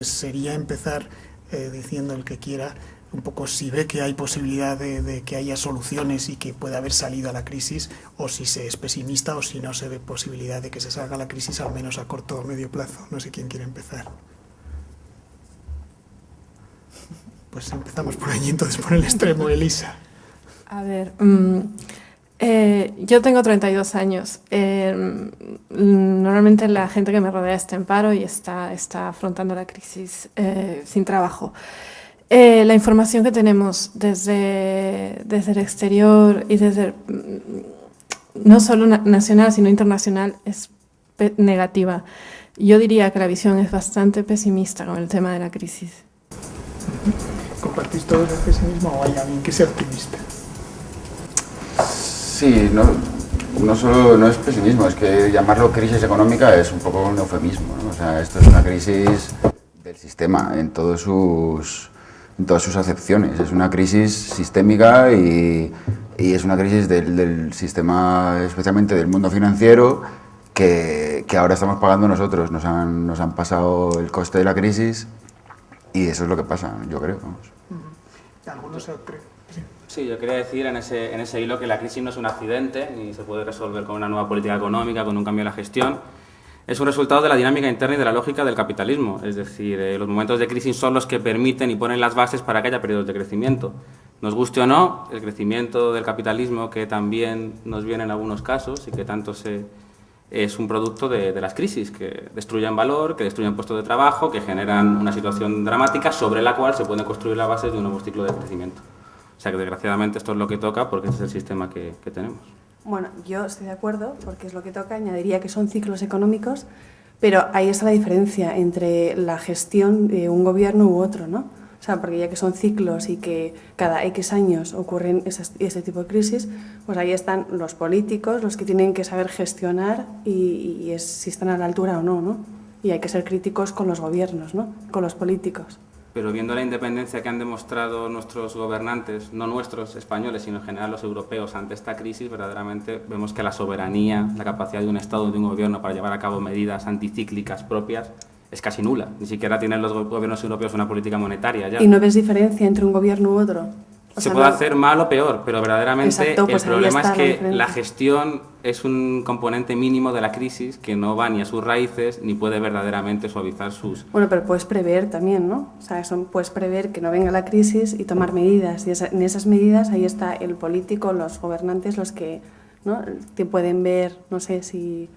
Sería empezar diciendo el que quiera un poco si ve que hay posibilidad de que haya soluciones y que pueda haber salida a la crisis, o si se es pesimista o si no se ve posibilidad de que se salga la crisis, al menos a corto o medio plazo. No sé quién quiere empezar. Pues empezamos por allí, entonces por el extremo, Elisa. A ver, yo tengo 32 años. Normalmente la gente que me rodea está en paro y está afrontando la crisis sin trabajo. La información que tenemos desde el exterior y desde no solo nacional sino internacional es negativa. Yo diría que la visión es bastante pesimista con el tema de la crisis. ¿Compartís todos el pesimismo o hay alguien que sea optimista? Sí, no es pesimismo, es que llamarlo crisis económica es un poco un eufemismo, ¿no? O sea, esto es una crisis del sistema en todas sus acepciones. Es una crisis sistémica y es una crisis del sistema, especialmente del mundo financiero, que ahora estamos pagando nosotros. Nos han pasado el coste de la crisis y eso es lo que pasa, yo creo. Vamos. ¿Algunos creen? Sí, yo quería decir en ese hilo que la crisis no es un accidente ni se puede resolver con una nueva política económica, con un cambio de la gestión. Es un resultado de la dinámica interna y de la lógica del capitalismo. Es decir, los momentos de crisis son los que permiten y ponen las bases para que haya periodos de crecimiento. Nos guste o no, el crecimiento del capitalismo, que también nos viene en algunos casos y que tanto es un producto de las crisis, que destruyen valor, que destruyen puestos de trabajo, que generan una situación dramática sobre la cual se pueden construir las bases de un nuevo ciclo de crecimiento. O sea que desgraciadamente esto es lo que toca porque ese es el sistema que tenemos. Bueno, yo estoy de acuerdo porque es lo que toca, añadiría que son ciclos económicos, pero ahí está la diferencia entre la gestión de un gobierno u otro, ¿no? O sea, porque ya que son ciclos y que cada X años ocurren ese tipo de crisis, pues ahí están los políticos, los que tienen que saber gestionar y si están a la altura o no, ¿no? Y hay que ser críticos con los gobiernos, ¿no? Con los políticos. Pero viendo la independencia que han demostrado nuestros gobernantes, no nuestros españoles, sino en general los europeos ante esta crisis, verdaderamente vemos que la soberanía, la capacidad de un Estado, de un gobierno para llevar a cabo medidas anticíclicas propias es casi nula. Ni siquiera tienen los gobiernos europeos una política monetaria ya. ¿Y no ves diferencia entre un gobierno u otro? Se puede hacer mal o peor, pero verdaderamente exacto, pues el problema es que la gestión es un componente mínimo de la crisis que no va ni a sus raíces ni puede verdaderamente suavizar sus... Bueno, pero puedes prever también, ¿no? O sea, puedes prever que no venga la crisis y tomar medidas. Y en esas medidas ahí está el político, los gobernantes, los que, ¿no?, te pueden ver, no sé si...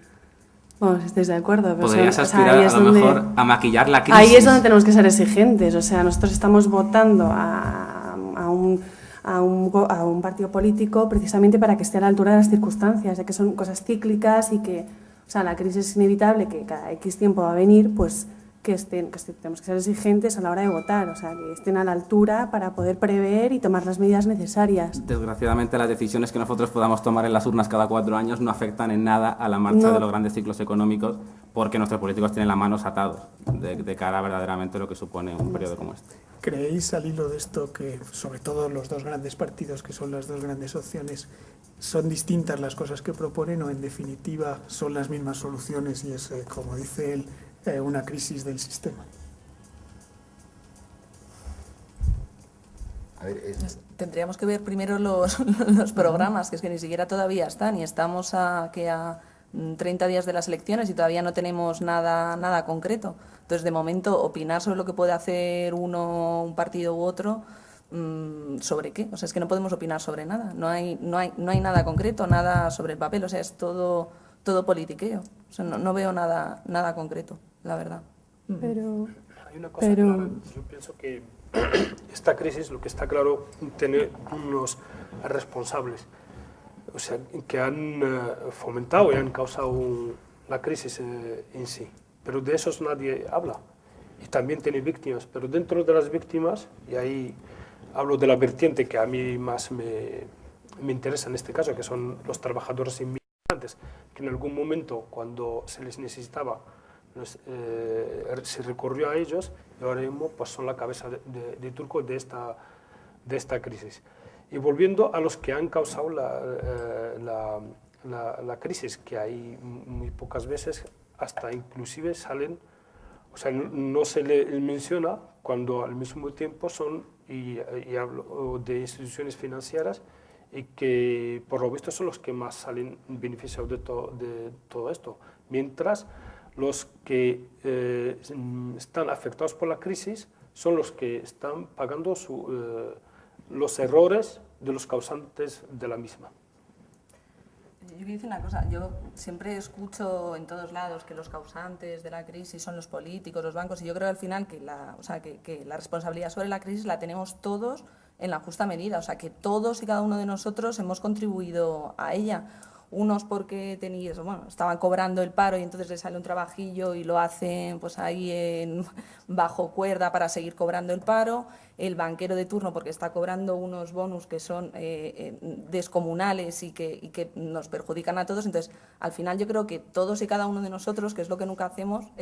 Bueno, si estáis de acuerdo. Pero podrías aspirar a lo mejor a maquillar la crisis. Ahí es donde tenemos que ser exigentes. O sea, nosotros estamos votando a un partido político precisamente para que esté a la altura de las circunstancias, ya que son cosas cíclicas y que, o sea, la crisis es inevitable, que cada X tiempo va a venir, pues que tenemos que ser exigentes a la hora de votar, o sea, que estén a la altura para poder prever y tomar las medidas necesarias. Desgraciadamente, las decisiones que nosotros podamos tomar en las urnas cada 4 años no afectan en nada a la marcha de los grandes ciclos económicos, porque nuestros políticos tienen las manos atados de cara a verdaderamente lo que supone un periodo como este. ¿Creéis, al hilo de esto, que sobre todo los dos grandes partidos, que son las dos grandes opciones, son distintas las cosas que proponen o en definitiva son las mismas soluciones y es, como dice él, una crisis del sistema? A ver, tendríamos que ver primero los programas, que es que ni siquiera todavía están y estamos a 30 días de las elecciones y todavía no tenemos nada concreto. Entonces, de momento, opinar sobre lo que puede hacer un partido u otro, ¿sobre qué? O sea, es que no podemos opinar sobre nada. No hay nada concreto, nada sobre el papel. O sea, es todo politiqueo. O sea, no veo nada concreto, la verdad. Hay una cosa clara. Yo pienso que esta crisis, lo que está claro, tiene unos responsables, o sea, que han fomentado y han causado la crisis en sí. Pero de esos nadie habla. Y también tiene víctimas. Pero dentro de las víctimas, y ahí hablo de la vertiente que a mí más me interesa en este caso, que son los trabajadores inmigrantes, que en algún momento, cuando se les necesitaba, se recurrió a ellos y ahora mismo pues, son la cabeza de turco de esta crisis. Y volviendo a los que han causado la crisis, que hay muy pocas veces, hasta inclusive salen O sea, no se le menciona cuando al mismo tiempo son, y hablo de instituciones financieras, y que por lo visto son los que más salen beneficiados de todo esto. Mientras los que están afectados por la crisis son los que están pagando los errores de los causantes de la misma. Yo quiero decir una cosa, yo siempre escucho en todos lados que los causantes de la crisis son los políticos, los bancos, y yo creo al final que la responsabilidad sobre la crisis la tenemos todos en la justa medida, o sea, que todos y cada uno de nosotros hemos contribuido a ella. Unos porque estaban cobrando el paro y entonces les sale un trabajillo y lo hacen pues ahí bajo cuerda para seguir cobrando el paro. El banquero de turno porque está cobrando unos bonus que son descomunales y que nos perjudican a todos. Entonces, al final yo creo que todos y cada uno de nosotros, que es lo que nunca hacemos,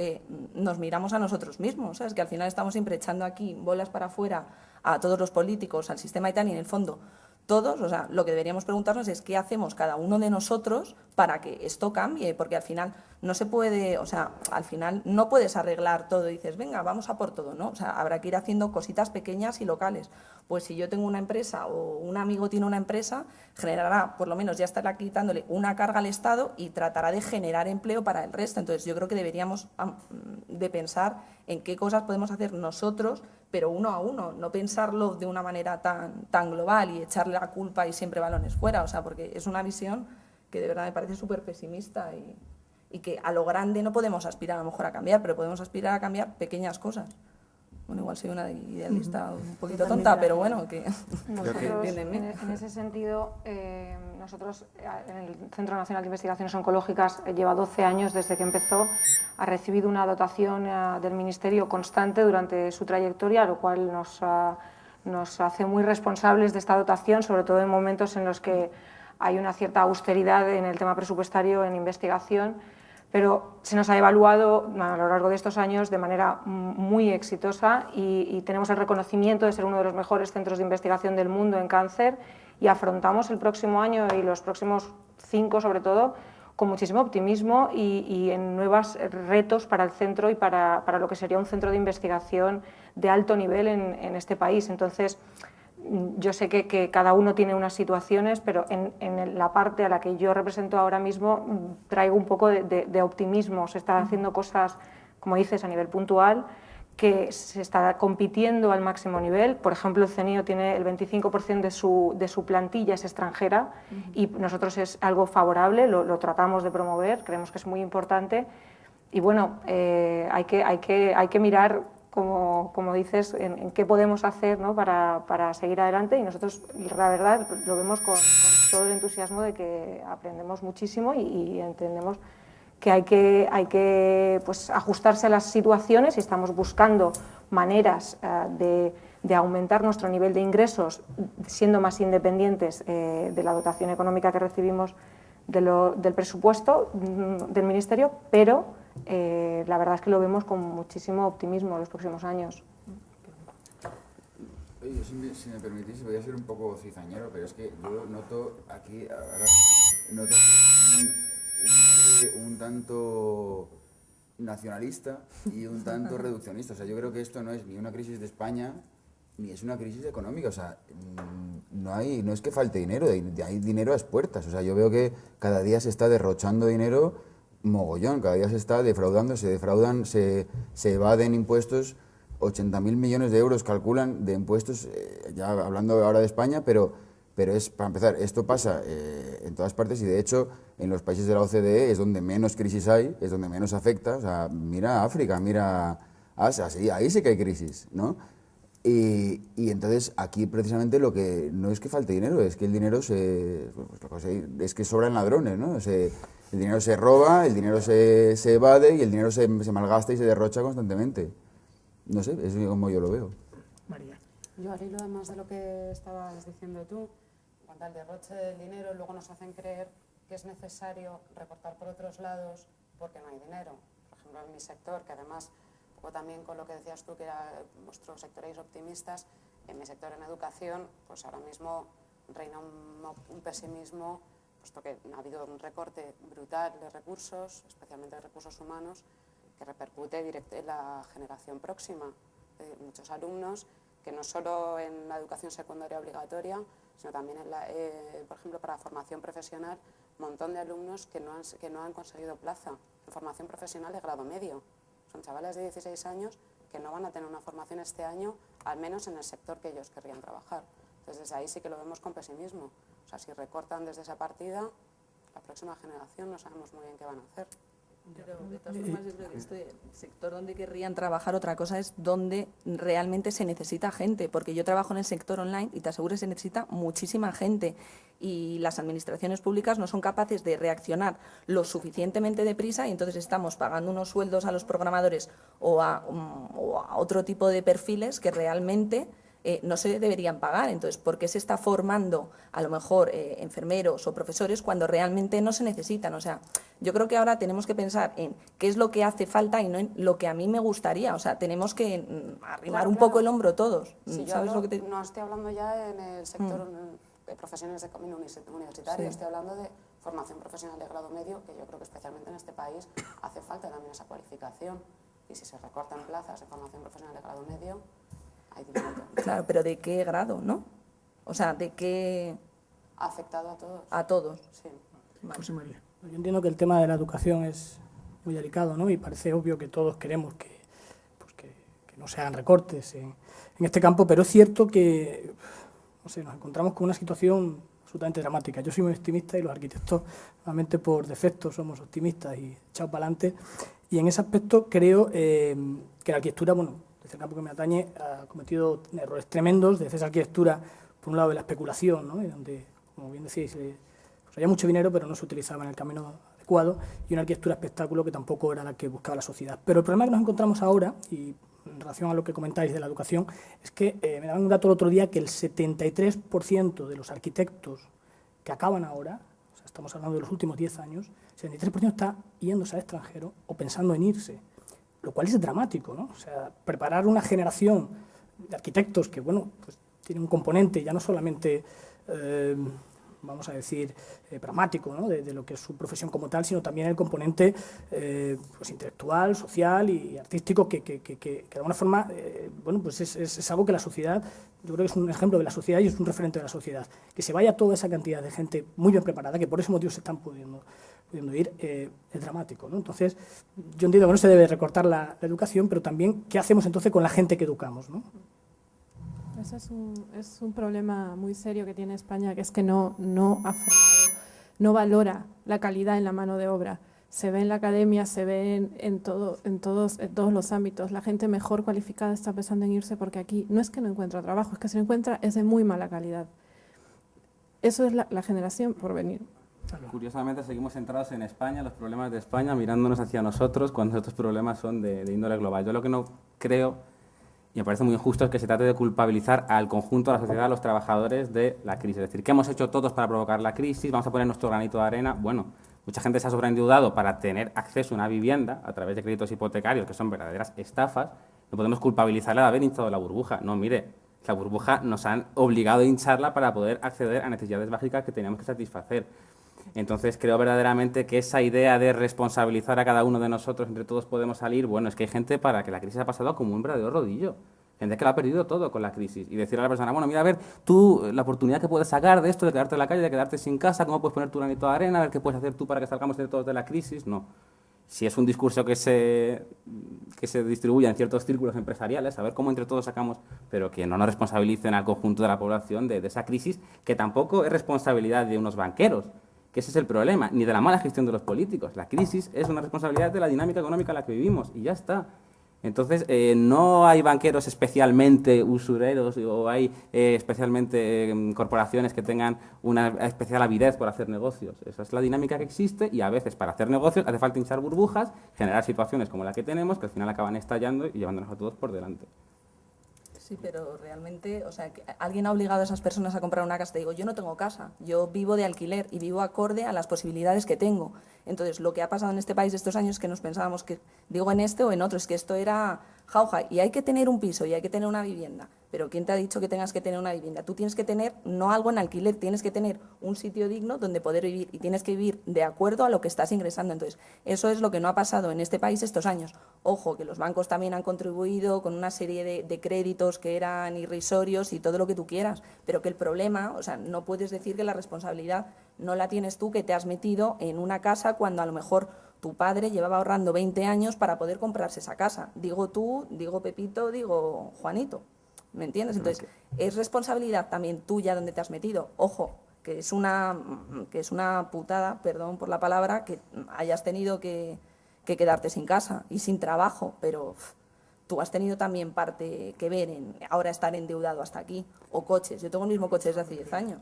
nos miramos a nosotros mismos. ¿Sabes? Que al final estamos siempre echando aquí bolas para afuera a todos los políticos, al sistema y tal, y en el fondo todos, o sea, lo que deberíamos preguntarnos es qué hacemos cada uno de nosotros para que esto cambie, porque al final no se puede, o sea, al final no puedes arreglar todo y dices, venga, vamos a por todo, ¿no? O sea, habrá que ir haciendo cositas pequeñas y locales. Pues si yo tengo una empresa o un amigo tiene una empresa, generará, por lo menos ya estará quitándole una carga al Estado y tratará de generar empleo para el resto. Entonces yo creo que deberíamos de pensar en qué cosas podemos hacer nosotros, pero uno a uno, no pensarlo de una manera tan global y echarle la culpa y siempre balones fuera, o sea, porque es una visión que de verdad me parece súper pesimista y que a lo grande no podemos aspirar a lo mejor a cambiar, pero podemos aspirar a cambiar pequeñas cosas. Bueno, igual soy una idealista un poquito tonta, pero bueno, que entiéndenme. En ese sentido, nosotros en el Centro Nacional de Investigaciones Oncológicas lleva 12 años desde que empezó, ha recibido una dotación del Ministerio constante durante su trayectoria, lo cual nos hace muy responsables de esta dotación, sobre todo en momentos en los que hay una cierta austeridad en el tema presupuestario en investigación, pero se nos ha evaluado a lo largo de estos años de manera muy exitosa y tenemos el reconocimiento de ser uno de los mejores centros de investigación del mundo en cáncer y afrontamos el próximo año y los próximos 5 sobre todo con muchísimo optimismo y en nuevos retos para el centro y para lo que sería un centro de investigación de alto nivel en este país. Entonces, yo sé que cada uno tiene unas situaciones, pero en la parte a la que yo represento ahora mismo traigo un poco de optimismo. Se están haciendo cosas, como dices, a nivel puntual, que se está compitiendo al máximo nivel. Por ejemplo, el CENIO tiene el 25% de su plantilla es extranjera y nosotros es algo favorable, lo tratamos de promover, creemos que es muy importante. Y bueno, hay que mirar, como dices, en qué podemos hacer, ¿no? para seguir adelante, y nosotros la verdad lo vemos con todo el entusiasmo de que aprendemos muchísimo y entendemos que hay que pues, ajustarse a las situaciones y estamos buscando maneras de aumentar nuestro nivel de ingresos siendo más independientes de la dotación económica que recibimos del presupuesto del Ministerio, pero la verdad es que lo vemos con muchísimo optimismo en los próximos años. Oye, si me permitís, voy a ser un poco cizañero, pero es que yo noto aquí ahora un tanto nacionalista y un tanto reduccionista. O sea, yo creo que esto no es ni una crisis de España ni es una crisis económica. O sea, no es que falte dinero, hay dinero a las puertas. O sea, yo veo que cada día se está derrochando dinero mogollón, cada día se está defraudando, se evaden impuestos. 80.000 millones de euros calculan de impuestos, ya hablando ahora de España, pero es, para empezar, esto pasa en todas partes y de hecho en los países de la OCDE es donde menos crisis hay, es donde menos afecta. O sea, mira África, mira Asia, sí, ahí sí que hay crisis, ¿no? Y entonces aquí precisamente lo que no es que falte dinero, es que el dinero es que sobran ladrones, ¿no? El dinero se roba, el dinero se evade y el dinero se malgasta y se derrocha constantemente. No sé, es como yo lo veo. María. Yo al hilo además de lo que estabas diciendo tú, en cuanto al derroche del dinero, luego nos hacen creer que es necesario recortar por otros lados porque no hay dinero. Por ejemplo, en mi sector, que además, un poco también con lo que decías tú, que era vuestro sector erais optimistas, en mi sector en educación, pues ahora mismo reina un pesimismo, puesto que ha habido un recorte brutal de recursos, especialmente de recursos humanos, que repercute en la generación próxima. Muchos alumnos que no solo en la educación secundaria obligatoria, sino también, por ejemplo, para formación profesional, un montón de alumnos que no han conseguido plaza en formación profesional de grado medio. Son chavales de 16 años que no van a tener una formación este año, al menos en el sector que ellos querrían trabajar. Entonces, desde ahí sí que lo vemos con pesimismo. O sea, si recortan desde esa partida, la próxima generación no sabemos muy bien qué van a hacer. Pero de todas formas yo creo que este sector donde querrían trabajar, otra cosa es donde realmente se necesita gente, porque yo trabajo en el sector online y te aseguro que se necesita muchísima gente y las administraciones públicas no son capaces de reaccionar lo suficientemente deprisa y entonces estamos pagando unos sueldos a los programadores o a otro tipo de perfiles que realmente no se deberían pagar. Entonces, ¿por qué se está formando a lo mejor enfermeros o profesores cuando realmente no se necesitan? O sea, yo creo que ahora tenemos que pensar en qué es lo que hace falta y no en lo que a mí me gustaría. O sea, tenemos que arrimar un poco el hombro todos. Sí, ¿Sabes lo que te... No estoy hablando ya en el sector de profesiones de camino universitario, Sí. estoy hablando de formación profesional de grado medio, que yo creo que especialmente en este país hace falta también esa cualificación. Y si se recortan plazas de formación profesional de grado medio, hay dinero. Claro, pero ¿de qué grado, no? O sea, ¿de qué...? Ha afectado a todos. A todos. Sí. Vale. José María. Yo entiendo que el tema de la educación es muy delicado, ¿no? Y parece obvio que todos queremos que no se hagan recortes en este campo, pero es cierto que, no sé, nos encontramos con una situación absolutamente dramática. Yo soy muy optimista y los arquitectos, normalmente por defecto, somos optimistas y echados para adelante. Y en ese aspecto creo que la arquitectura, bueno, desde el campo que me atañe, ha cometido errores tremendos. Desde esa arquitectura, por un lado, de la especulación, ¿no? Y donde, como bien decíais, pues había mucho dinero, pero no se utilizaba en el camino adecuado, y una arquitectura espectáculo que tampoco era la que buscaba la sociedad. Pero el problema que nos encontramos ahora, y en relación a lo que comentáis de la educación, es que me daban un dato el otro día que el 73% de los arquitectos que acaban ahora, o sea, estamos hablando de los últimos 10 años, el 73% está yéndose al extranjero o pensando en irse, lo cual es dramático, ¿no? O sea, preparar una generación de arquitectos que, bueno, pues tiene un componente ya no solamente, vamos a decir, pragmático, ¿no? de lo que es su profesión como tal, sino también el componente pues intelectual, social y artístico que de alguna forma, bueno, pues es algo que la sociedad, yo creo que es un ejemplo de la sociedad y es un referente de la sociedad. Que se vaya toda esa cantidad de gente muy bien preparada, que por ese motivo se están pudiendo ir, es dramático, ¿no? Entonces, yo entiendo que no se debe recortar la educación, pero también, ¿qué hacemos entonces con la gente que educamos, ¿no? Ese es un problema muy serio que tiene España, que es que no valora la calidad en la mano de obra. Se ve en la academia, se ve en todos los ámbitos. La gente mejor cualificada está pensando en irse porque aquí no es que no encuentra trabajo, es que si lo encuentra es de muy mala calidad. Eso es la generación por venir. Curiosamente seguimos centrados en España, los problemas de España, mirándonos hacia nosotros cuando estos problemas son de índole global. Yo lo que no creo, y me parece muy injusto, es que se trate de culpabilizar al conjunto de la sociedad, a los trabajadores de la crisis. Es decir, ¿qué hemos hecho todos para provocar la crisis? Vamos a poner nuestro granito de arena. Bueno, mucha gente se ha sobreendeudado para tener acceso a una vivienda a través de créditos hipotecarios, que son verdaderas estafas. No podemos culpabilizarle de haber hinchado la burbuja. No, mire, la burbuja nos han obligado a hincharla para poder acceder a necesidades básicas que teníamos que satisfacer. Entonces, creo verdaderamente que esa idea de responsabilizar a cada uno de nosotros, entre todos podemos salir, bueno, es que hay gente para que la crisis ha pasado como un verdadero rodillo. Gente que lo ha perdido todo con la crisis. Y decirle a la persona, bueno, mira, a ver, tú, la oportunidad que puedes sacar de esto, de quedarte en la calle, de quedarte sin casa, cómo puedes poner tu granito de arena, a ver qué puedes hacer tú para que salgamos de todos de la crisis, no. Si es un discurso que se distribuye en ciertos círculos empresariales, a ver cómo entre todos sacamos, pero que no nos responsabilicen al conjunto de la población de esa crisis, que tampoco es responsabilidad de unos banqueros, que ese es el problema, ni de la mala gestión de los políticos. La crisis es una responsabilidad de la dinámica económica en la que vivimos y ya está. Entonces, no hay banqueros especialmente usureros o hay especialmente corporaciones que tengan una especial avidez por hacer negocios. Esa es la dinámica que existe y a veces para hacer negocios hace falta hinchar burbujas, generar situaciones como la que tenemos que al final acaban estallando y llevándonos a todos por delante. Sí, pero realmente, o sea, alguien ha obligado a esas personas a comprar una casa. Te digo, yo no tengo casa, yo vivo de alquiler y vivo acorde a las posibilidades que tengo. Entonces, lo que ha pasado en este país estos años es que nos pensábamos que, digo en este o en otro, es que esto era jauja y hay que tener un piso y hay que tener una vivienda. pero ¿quién te ha dicho que tengas que tener una vivienda? Tú tienes que tener, no algo en alquiler, tienes que tener un sitio digno donde poder vivir y tienes que vivir de acuerdo a lo que estás ingresando. Entonces, eso es lo que no ha pasado en este país estos años. Ojo, que los bancos también han contribuido con una serie de créditos que eran irrisorios y todo lo que tú quieras, pero que el problema, o sea, no puedes decir que la responsabilidad no la tienes tú, que te has metido en una casa cuando a lo mejor tu padre llevaba ahorrando 20 años para poder comprarse esa casa. Digo tú, digo Pepito, digo Juanito. ¿Me entiendes? Entonces, es responsabilidad también tuya donde te has metido. Ojo, que es una putada, perdón por la palabra, que hayas tenido que quedarte sin casa y sin trabajo, pero tú has tenido también parte que ver en ahora estar endeudado hasta aquí. O coches. Yo tengo el mismo coche desde hace 10 años.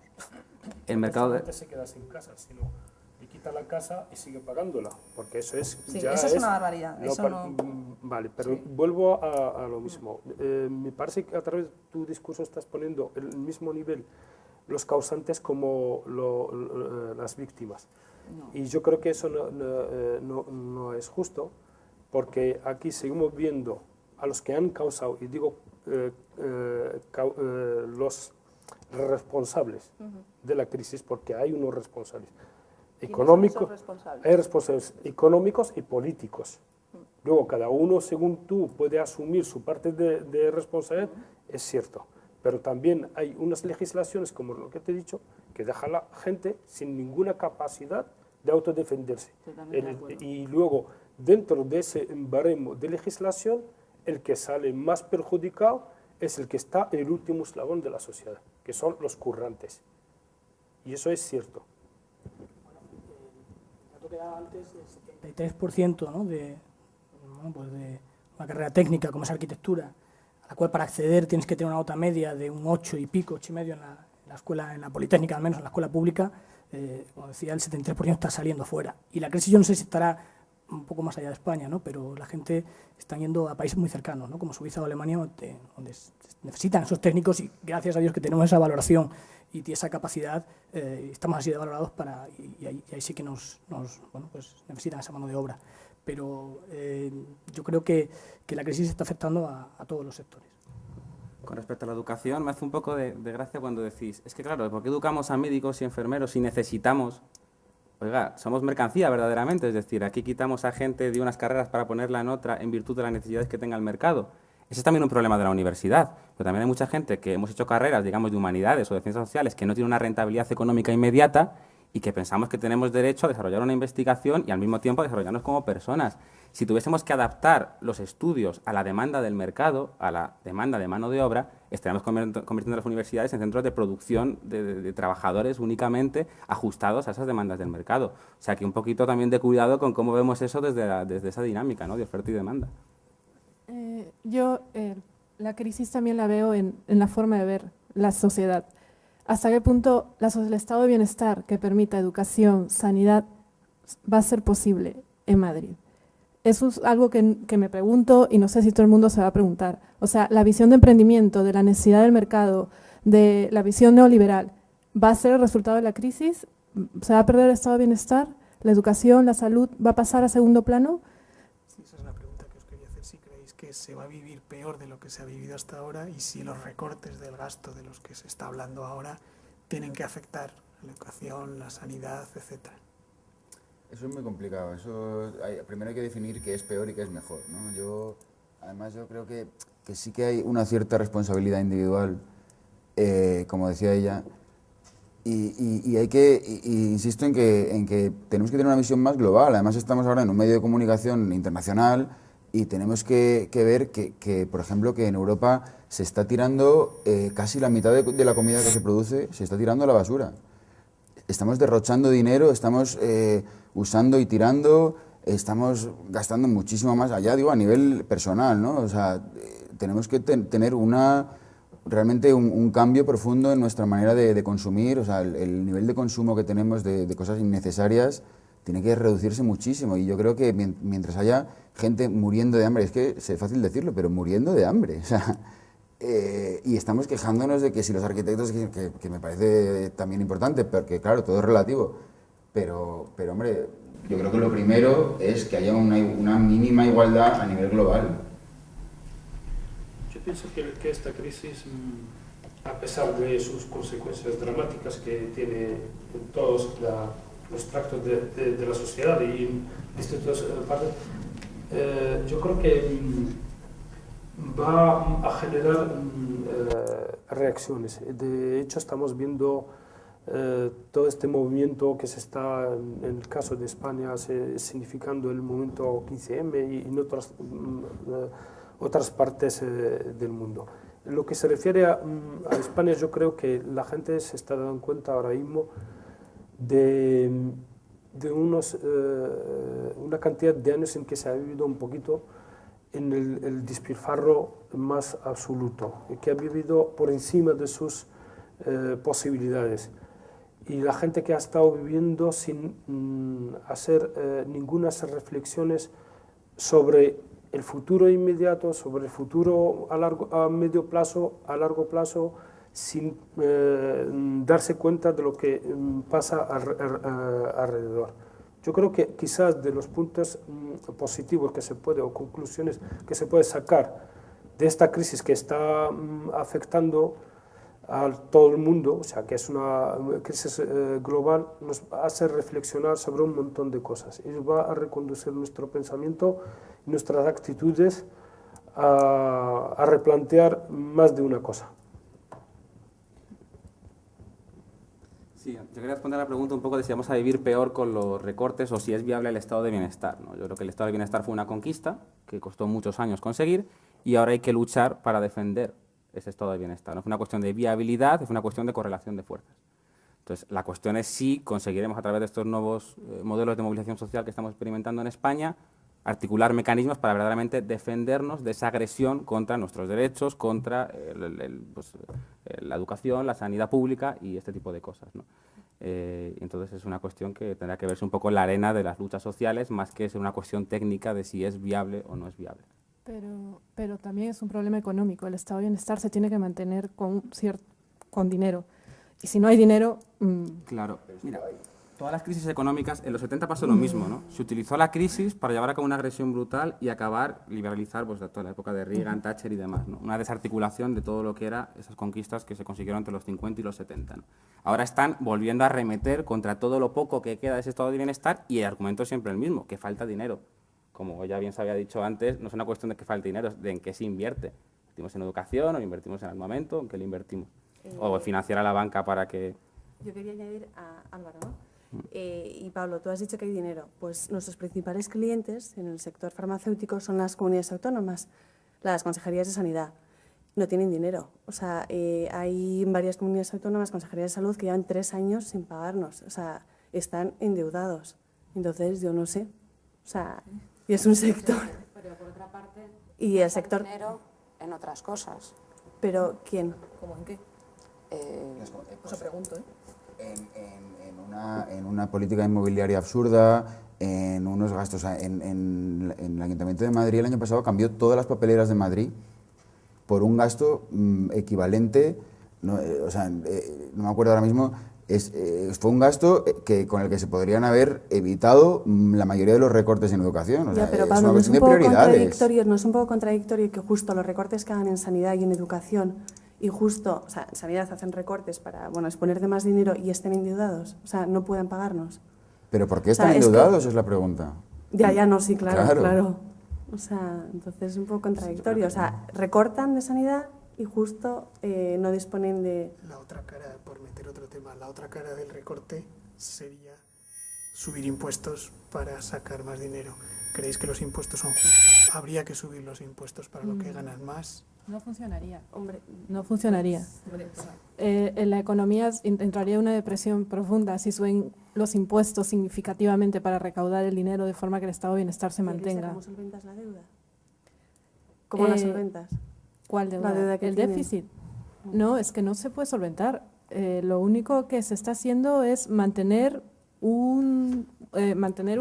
El mercado No se queda sin casa, sino le quita la casa y sigue pagándola, porque eso es... Sí, ya eso es una barbaridad. No, Eso no... Vale, pero Sí. vuelvo a lo mismo. Me parece que a través de tu discurso estás poniendo el mismo nivel los causantes como las víctimas. No. Y yo creo que eso no es justo, porque aquí seguimos viendo a los que han causado, y digo los responsables de la crisis, porque hay unos responsables económicos, hay responsables económicos y políticos. Luego, cada uno, según tú, puede asumir su parte de responsabilidad, es cierto. Pero también hay unas legislaciones, como lo que te he dicho, que dejan a la gente sin ninguna capacidad de autodefenderse. Y luego, dentro de ese baremo de legislación, el que sale más perjudicado es el que está en el último eslabón de la sociedad, que son los currantes. Y eso es cierto. El dato que daba antes, el 73%, ¿no? de una carrera técnica como es arquitectura, a la cual para acceder tienes que tener una nota media de un 8 y pico, 8,5 en la escuela, en la Politécnica, al menos en la escuela pública, como decía, el 73% está saliendo fuera. Y la crisis yo no sé si estará un poco más allá de España, ¿no? Pero la gente está yendo a países muy cercanos, ¿no? Como Suiza o Alemania, donde necesitan esos técnicos, y gracias a Dios que tenemos esa valoración y esa capacidad, estamos así de valorados y ahí sí que bueno, pues necesitan esa mano de obra. Pero yo creo que la crisis está afectando a todos los sectores. Con respecto a la educación, me hace un poco de gracia cuando decís, es que claro, ¿por qué educamos a médicos y enfermeros si necesitamos? Oiga, somos mercancía verdaderamente, es decir, aquí quitamos a gente de unas carreras para ponerla en otra en virtud de las necesidades que tenga el mercado. Ese es también un problema de la universidad, pero también hay mucha gente que hemos hecho carreras, digamos, de humanidades o de ciencias sociales que no tienen una rentabilidad económica inmediata y que pensamos que tenemos derecho a desarrollar una investigación y al mismo tiempo a desarrollarnos como personas. Si tuviésemos que adaptar los estudios a la demanda del mercado, a la demanda de mano de obra, estaríamos convirtiendo las universidades en centros de producción de trabajadores únicamente ajustados a esas demandas del mercado. O sea, que un poquito también de cuidado con cómo vemos eso desde esa dinámica, ¿no?, de oferta y demanda. Yo la crisis también la veo en la forma de ver la sociedad. ¿Hasta qué punto el estado de bienestar que permita educación, sanidad, va a ser posible en Madrid? Eso es algo que me pregunto y no sé si todo el mundo se va a preguntar. O sea, la visión de emprendimiento, de la necesidad del mercado, de la visión neoliberal, ¿va a ser el resultado de la crisis? ¿Se va a perder el estado de bienestar? ¿La educación, la salud va a pasar a segundo plano? Sí, esa es la pregunta que os quería hacer. Si creéis que se va a vivir peor de lo que se ha vivido hasta ahora y si los recortes del gasto de los que se está hablando ahora tienen que afectar a la educación, la sanidad, etcétera. Eso es muy complicado. Primero hay que definir qué es peor y qué es mejor, ¿no? Además, yo creo que sí que hay una cierta responsabilidad individual, como decía ella, y insisto en que tenemos que tener una visión más global. Además, estamos ahora en un medio de comunicación internacional y tenemos que ver que, por ejemplo, que en Europa se está tirando casi la mitad de la comida que se produce, se está tirando a la basura. Estamos derrochando dinero, estamos usando y tirando, estamos gastando muchísimo más allá, digo, a nivel personal, ¿no? O sea, tenemos que tener realmente un cambio profundo en nuestra manera de consumir. O sea, el nivel de consumo que tenemos de cosas innecesarias tiene que reducirse muchísimo, y yo creo que mientras haya gente muriendo de hambre, es que es fácil decirlo, pero muriendo de hambre, o sea, y estamos quejándonos de que si los arquitectos, que me parece también importante, porque claro, todo es relativo, pero hombre, yo creo que lo primero es que haya una mínima igualdad a nivel global. Yo pienso que esta crisis, a pesar de sus consecuencias dramáticas que tiene en todos los tractos de la sociedad y en distintas partes, yo creo que va a generar reacciones. De hecho, estamos viendo todo este movimiento que se está, en el caso de España, significando el movimiento 15M y en otras partes del mundo. En lo que se refiere a España, yo creo que la gente se está dando cuenta ahora mismo de una cantidad de años en que se ha vivido un poquito en el despilfarro más absoluto, que ha vivido por encima de sus posibilidades. Y la gente que ha estado viviendo sin hacer ninguna reflexiones sobre el futuro inmediato, sobre el futuro a medio plazo, a largo plazo, sin darse cuenta de lo que pasa alrededor. Yo creo que quizás de los puntos positivos que se puede, o conclusiones que se puede sacar de esta crisis que está afectando a todo el mundo, o sea, que es una crisis global, nos hace reflexionar sobre un montón de cosas y va a reconducir nuestro pensamiento y nuestras actitudes a replantear más de una cosa. Sí, yo quería responder a la pregunta un poco de si vamos a vivir peor con los recortes o si es viable el estado de bienestar, ¿no? Yo creo que el estado de bienestar fue una conquista que costó muchos años conseguir y ahora hay que luchar para defender ese estado de bienestar. No es una cuestión de viabilidad, es una cuestión de correlación de fuerzas. Entonces, la cuestión es si conseguiremos a través de estos nuevos modelos de movilización social que estamos experimentando en España articular mecanismos para verdaderamente defendernos de esa agresión contra nuestros derechos, contra la educación, la sanidad pública y este tipo de cosas, ¿no? Entonces es una cuestión que tendrá que verse un poco en la arena de las luchas sociales más que ser una cuestión técnica de si es viable o no es viable. Pero también es un problema económico. El estado de bienestar se tiene que mantener con dinero. Y si no hay dinero... Claro, mira, todas las crisis económicas, en los 70 pasó lo mismo, ¿no? Se utilizó la crisis para llevar a cabo una agresión brutal y acabar, liberalizar, pues, toda la época de Reagan, Thatcher y demás, ¿no? Una desarticulación de todo lo que eran esas conquistas que se consiguieron entre los 50 y los 70, ¿no? Ahora están volviendo a arremeter contra todo lo poco que queda de ese estado de bienestar y el argumento es siempre el mismo, que falta dinero. Como ya bien se había dicho antes, no es una cuestión de que falte dinero, es de en qué se invierte. ¿Invertimos en educación o invertimos en armamento? ¿En qué le invertimos? O financiar a la banca para que... Yo quería añadir a Álvaro, ¿no? Y Pablo, tú has dicho que hay dinero. Pues nuestros principales clientes en el sector farmacéutico son las comunidades autónomas, las consejerías de sanidad. No tienen dinero. O sea, hay varias comunidades autónomas, consejerías de salud, que llevan 3 años sin pagarnos. O sea, están endeudados. Entonces, yo no sé. O sea, y es un sector. Pero por otra parte, y el sector. Dinero en otras cosas. ¿Pero quién? ¿Cómo en qué? Os lo pregunto, ¿eh? En una política inmobiliaria absurda, en unos gastos. En el Ayuntamiento de Madrid el año pasado cambió todas las papeleras de Madrid por un gasto equivalente, no me acuerdo ahora mismo, fue un gasto con el que se podrían haber evitado la mayoría de los recortes en educación. O sea, pero Pablo, ¿no es un poco contradictorio que justo los recortes que hagan en sanidad y en educación y justo, o sea, en sanidad hacen recortes para, exponer de más dinero y estén endeudados? O sea, no puedan pagarnos. ¿Pero por qué están endeudados? Es la pregunta. Ya, no, sí, claro. O sea, entonces es un poco contradictorio. O sea, recortan de sanidad y justo no disponen de... La otra cara, por meter otro tema, la otra cara del recorte sería subir impuestos para sacar más dinero. ¿Creéis que los impuestos son justos? ¿Habría que subir los impuestos para lo que ganan más? No funcionaría. Hombre, no funcionaría. En la economía entraría en una depresión profunda si suben los impuestos significativamente para recaudar el dinero de forma que el estado de bienestar se mantenga. ¿Cómo solventas la deuda? ¿Cómo la solventas? ¿Cuál deuda? La deuda que el tienen. déficit. No, es que no se puede solventar. Lo único que se está haciendo es mantener un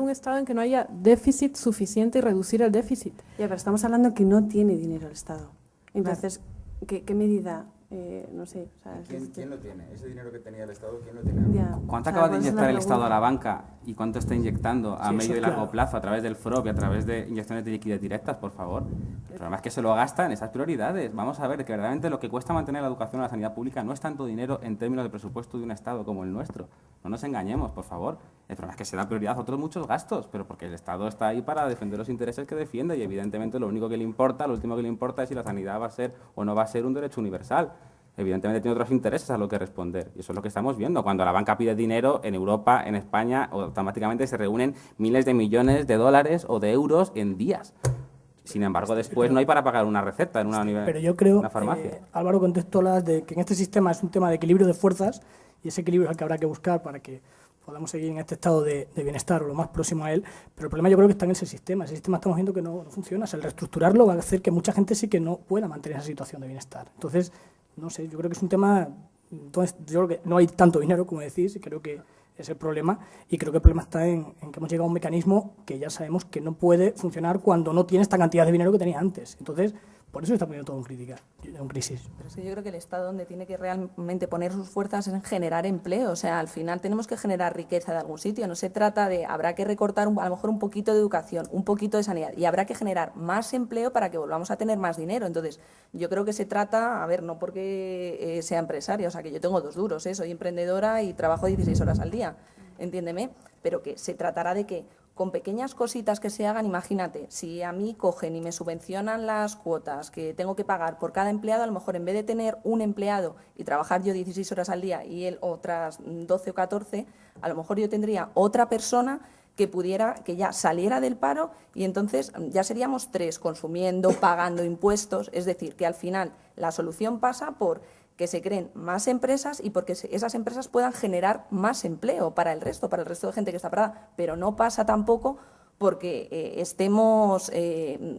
estado en que no haya déficit suficiente y reducir el déficit. Ya, pero estamos hablando que no tiene dinero el Estado. Entonces, ¿qué medida no sé. O sea, ¿Quién lo tiene? Ese dinero que tenía el Estado, ¿quién lo tiene? Ya. ¿Cuánto acaba de inyectar el Estado a la banca y cuánto está inyectando a medio y largo plazo a través del FROB y a través de inyecciones de liquidez directas, por favor? El problema es que se lo gasta en esas prioridades. Vamos a ver que verdaderamente lo que cuesta mantener la educación o la sanidad pública no es tanto dinero en términos de presupuesto de un Estado como el nuestro. No nos engañemos, por favor. El problema es que se da prioridad a otros muchos gastos, pero porque el Estado está ahí para defender los intereses que defiende y evidentemente lo único que le importa, lo último que le importa es si la sanidad va a ser o no va a ser un derecho universal. Evidentemente tiene otros intereses a lo que responder. Y eso es lo que estamos viendo. Cuando la banca pide dinero en Europa, en España, automáticamente se reúnen miles de millones de dólares o de euros en días. Sin embargo, después no hay para pagar una receta en Pero yo creo, una farmacia. Álvaro contestó de que en este sistema es un tema de equilibrio de fuerzas y ese equilibrio es el que habrá que buscar para que podamos seguir en este estado de bienestar o lo más próximo a él. Pero el problema yo creo que está en ese sistema. Ese sistema estamos viendo que no funciona. O sea, el reestructurarlo va a hacer que mucha gente sí que no pueda mantener esa situación de bienestar. Entonces, no sé, yo creo que es un tema. Entonces, yo creo que no hay tanto dinero, como decís, y creo que es el problema. Y creo que el problema está en que hemos llegado a un mecanismo que ya sabemos que no puede funcionar cuando no tiene esta cantidad de dinero que tenía antes. Entonces, por eso está poniendo todo en crítica, en crisis. Pero es que yo creo que el Estado donde tiene que realmente poner sus fuerzas es en generar empleo. O sea, al final tenemos que generar riqueza de algún sitio. No se trata de, habrá que recortar a lo mejor un poquito de educación, un poquito de sanidad, y habrá que generar más empleo para que volvamos a tener más dinero. Entonces, yo creo que se trata, a ver, no porque sea empresaria, o sea, que yo tengo dos duros, soy emprendedora y trabajo 16 horas al día, entiéndeme, pero que se tratará de que con pequeñas cositas que se hagan, imagínate, si a mí cogen y me subvencionan las cuotas que tengo que pagar por cada empleado, a lo mejor en vez de tener un empleado y trabajar yo 16 horas al día y él otras 12 o 14, a lo mejor yo tendría otra persona que pudiera, que ya saliera del paro y entonces ya seríamos 3 consumiendo, pagando impuestos, es decir, que al final la solución pasa por que se creen más empresas y porque esas empresas puedan generar más empleo para el resto de gente que está parada. Pero no pasa tampoco porque estemos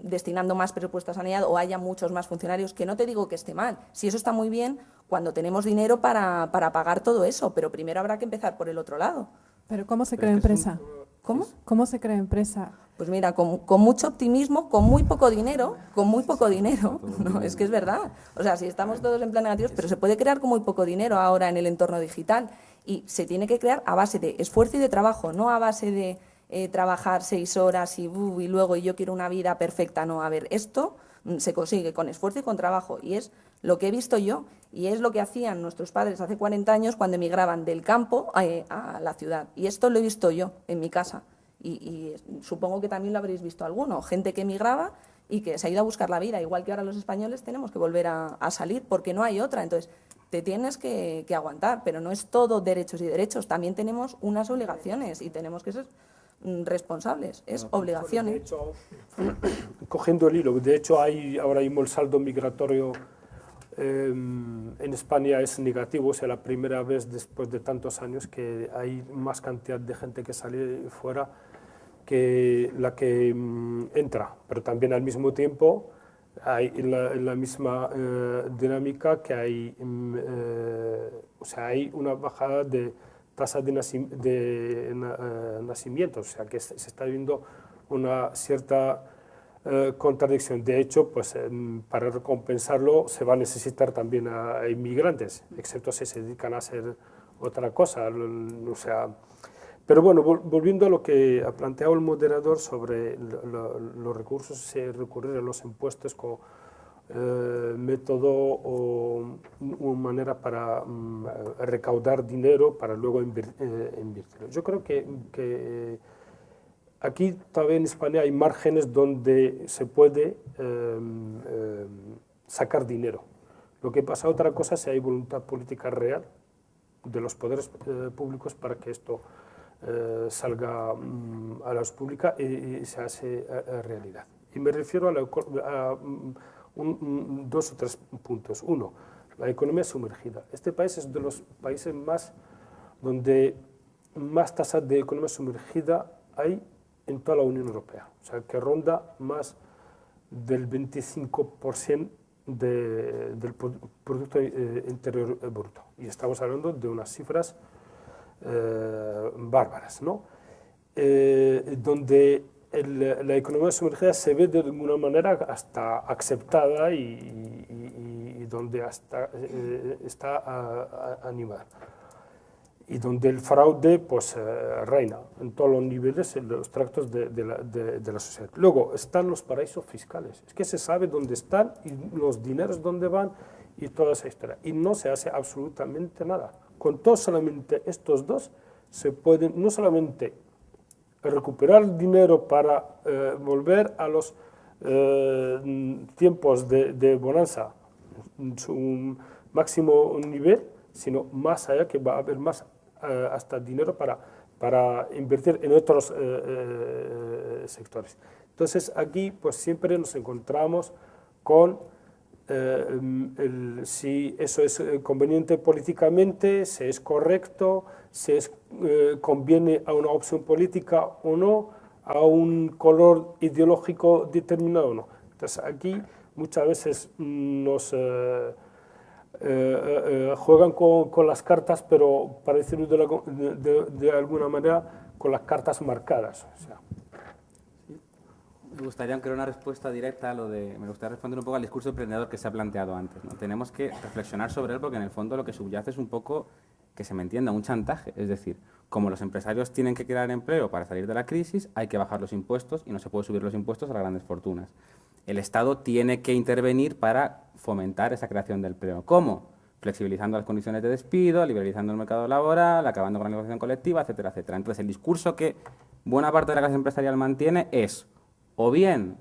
destinando más presupuesto a sanidad o haya muchos más funcionarios, que no te digo que esté mal. Si eso está muy bien cuando tenemos dinero para pagar todo eso, pero primero habrá que empezar por el otro lado. ¿Pero cómo se crea empresa? ¿Cómo? ¿Cómo se crea empresa? Pues mira, con mucho optimismo, con muy poco dinero, no, es que es verdad. O sea, si estamos todos en plan negativos, pero se puede crear con muy poco dinero ahora en el entorno digital y se tiene que crear a base de esfuerzo y de trabajo, no a base de trabajar 6 horas y luego yo quiero una vida perfecta. No, a ver, esto se consigue con esfuerzo y con trabajo y es lo que he visto yo y es lo que hacían nuestros padres hace 40 años cuando emigraban del campo a la ciudad. Y esto lo he visto yo en mi casa. Y supongo que también lo habréis visto alguno, gente que emigraba y que se ha ido a buscar la vida, igual que ahora los españoles tenemos que volver a salir porque no hay otra. Entonces, te tienes que aguantar, pero no es todo derechos y derechos, también tenemos unas obligaciones y tenemos que ser responsables, es obligaciones. De hecho, cogiendo el hilo, de hecho hay ahora mismo el saldo migratorio en España es negativo, o sea, la primera vez después de tantos años que hay más cantidad de gente que sale fuera que la que entra, pero también al mismo tiempo hay la misma dinámica que hay, o sea, hay una bajada de tasa de nacimientos, o sea, que se está viendo una cierta contradicción. De hecho, pues para recompensarlo se va a necesitar también a inmigrantes, excepto si se dedican a hacer otra cosa. O sea, pero bueno, volviendo a lo que ha planteado el moderador sobre los recursos, recurrir a los impuestos como método o manera para recaudar dinero para luego invertirlo. Yo creo que aquí todavía en España hay márgenes donde se puede sacar dinero. Lo que pasa otra cosa es si hay voluntad política real de los poderes públicos para que esto salga a la luz pública y se hace realidad. Y me refiero a 2 o 3 puntos. Uno, la economía sumergida. Este país es de los países donde más tasas de economía sumergida hay en toda la Unión Europea, o sea, que ronda más del 25% del Producto Interior Bruto. Y estamos hablando de unas cifras bárbaras, ¿no? Donde la economía sumergida se ve de alguna manera hasta aceptada y donde está animar. Y donde el fraude pues reina en todos los niveles, en los tractos de la sociedad. Luego están los paraísos fiscales, es que se sabe dónde están y los dineros dónde van y toda esa historia. Y no se hace absolutamente nada. Con todos solamente estos dos se pueden no solamente recuperar dinero para volver a los tiempos de bonanza, su máximo nivel, sino más allá, que va a haber más hasta dinero para invertir en otros sectores. Entonces aquí pues siempre nos encontramos con si eso es conveniente políticamente, si es correcto, si conviene a una opción política o no, a un color ideológico determinado o no. Entonces aquí muchas veces nos juegan con las cartas, pero para decirlo de alguna manera, con las cartas marcadas. O sea. Me gustaría, aunque era una respuesta directa a me gustaría responder un poco al discurso emprendedor que se ha planteado antes, ¿no? Tenemos que reflexionar sobre él porque en el fondo lo que subyace es un poco, que se me entienda, un chantaje. Es decir, como los empresarios tienen que crear empleo para salir de la crisis, hay que bajar los impuestos y no se puede subir los impuestos a las grandes fortunas. El Estado tiene que intervenir para fomentar esa creación de empleo. ¿Cómo? Flexibilizando las condiciones de despido, liberalizando el mercado laboral, acabando con la negociación colectiva, etcétera, etcétera. Entonces, el discurso que buena parte de la clase empresarial mantiene es o bien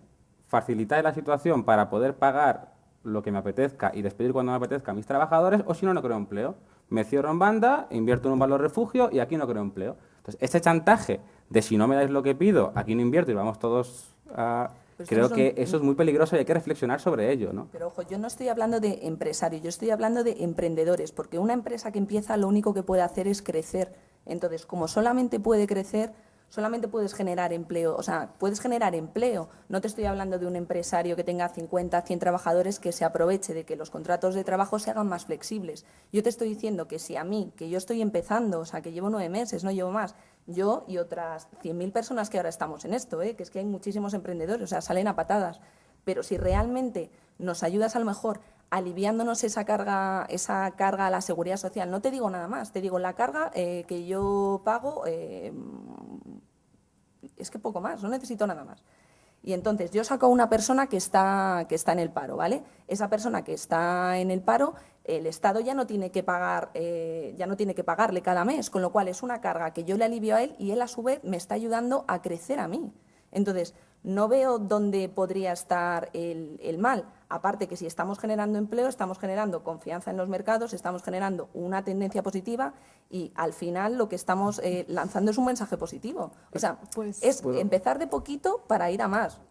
facilitar la situación para poder pagar lo que me apetezca y despedir cuando me apetezca a mis trabajadores, o si no, no creo empleo. Me cierro en banda, invierto en un valor refugio y aquí no creo empleo. Entonces, este chantaje de si no me dais lo que pido, aquí no invierto y vamos todos a... Creo que eso es muy peligroso y hay que reflexionar sobre ello, ¿no? Pero ojo, yo no estoy hablando de empresarios, yo estoy hablando de emprendedores, porque una empresa que empieza lo único que puede hacer es crecer. Entonces, como solamente puede crecer, solamente puedes generar empleo, o sea, puedes generar empleo. No te estoy hablando de un empresario que tenga 50, 100 trabajadores que se aproveche de que los contratos de trabajo se hagan más flexibles. Yo te estoy diciendo que si a mí, que yo estoy empezando, o sea, que llevo 9 meses, no llevo más, yo y otras 100.000 personas que ahora estamos en esto, que es que hay muchísimos emprendedores, o sea, salen a patadas. Pero si realmente nos ayudas a lo mejor aliviándonos esa carga a la seguridad social, no te digo nada más, te digo la carga que yo pago, es que poco más, no necesito nada más. Y entonces yo saco a una persona que está en el paro, ¿vale? Esa persona que está en el paro, el Estado ya no tiene que pagarle cada mes, con lo cual es una carga que yo le alivio a él y él a su vez me está ayudando a crecer a mí. Entonces, no veo dónde podría estar el mal. Aparte que si estamos generando empleo, estamos generando confianza en los mercados, estamos generando una tendencia positiva y al final lo que estamos lanzando es un mensaje positivo. O sea, empezar de poquito para ir a más.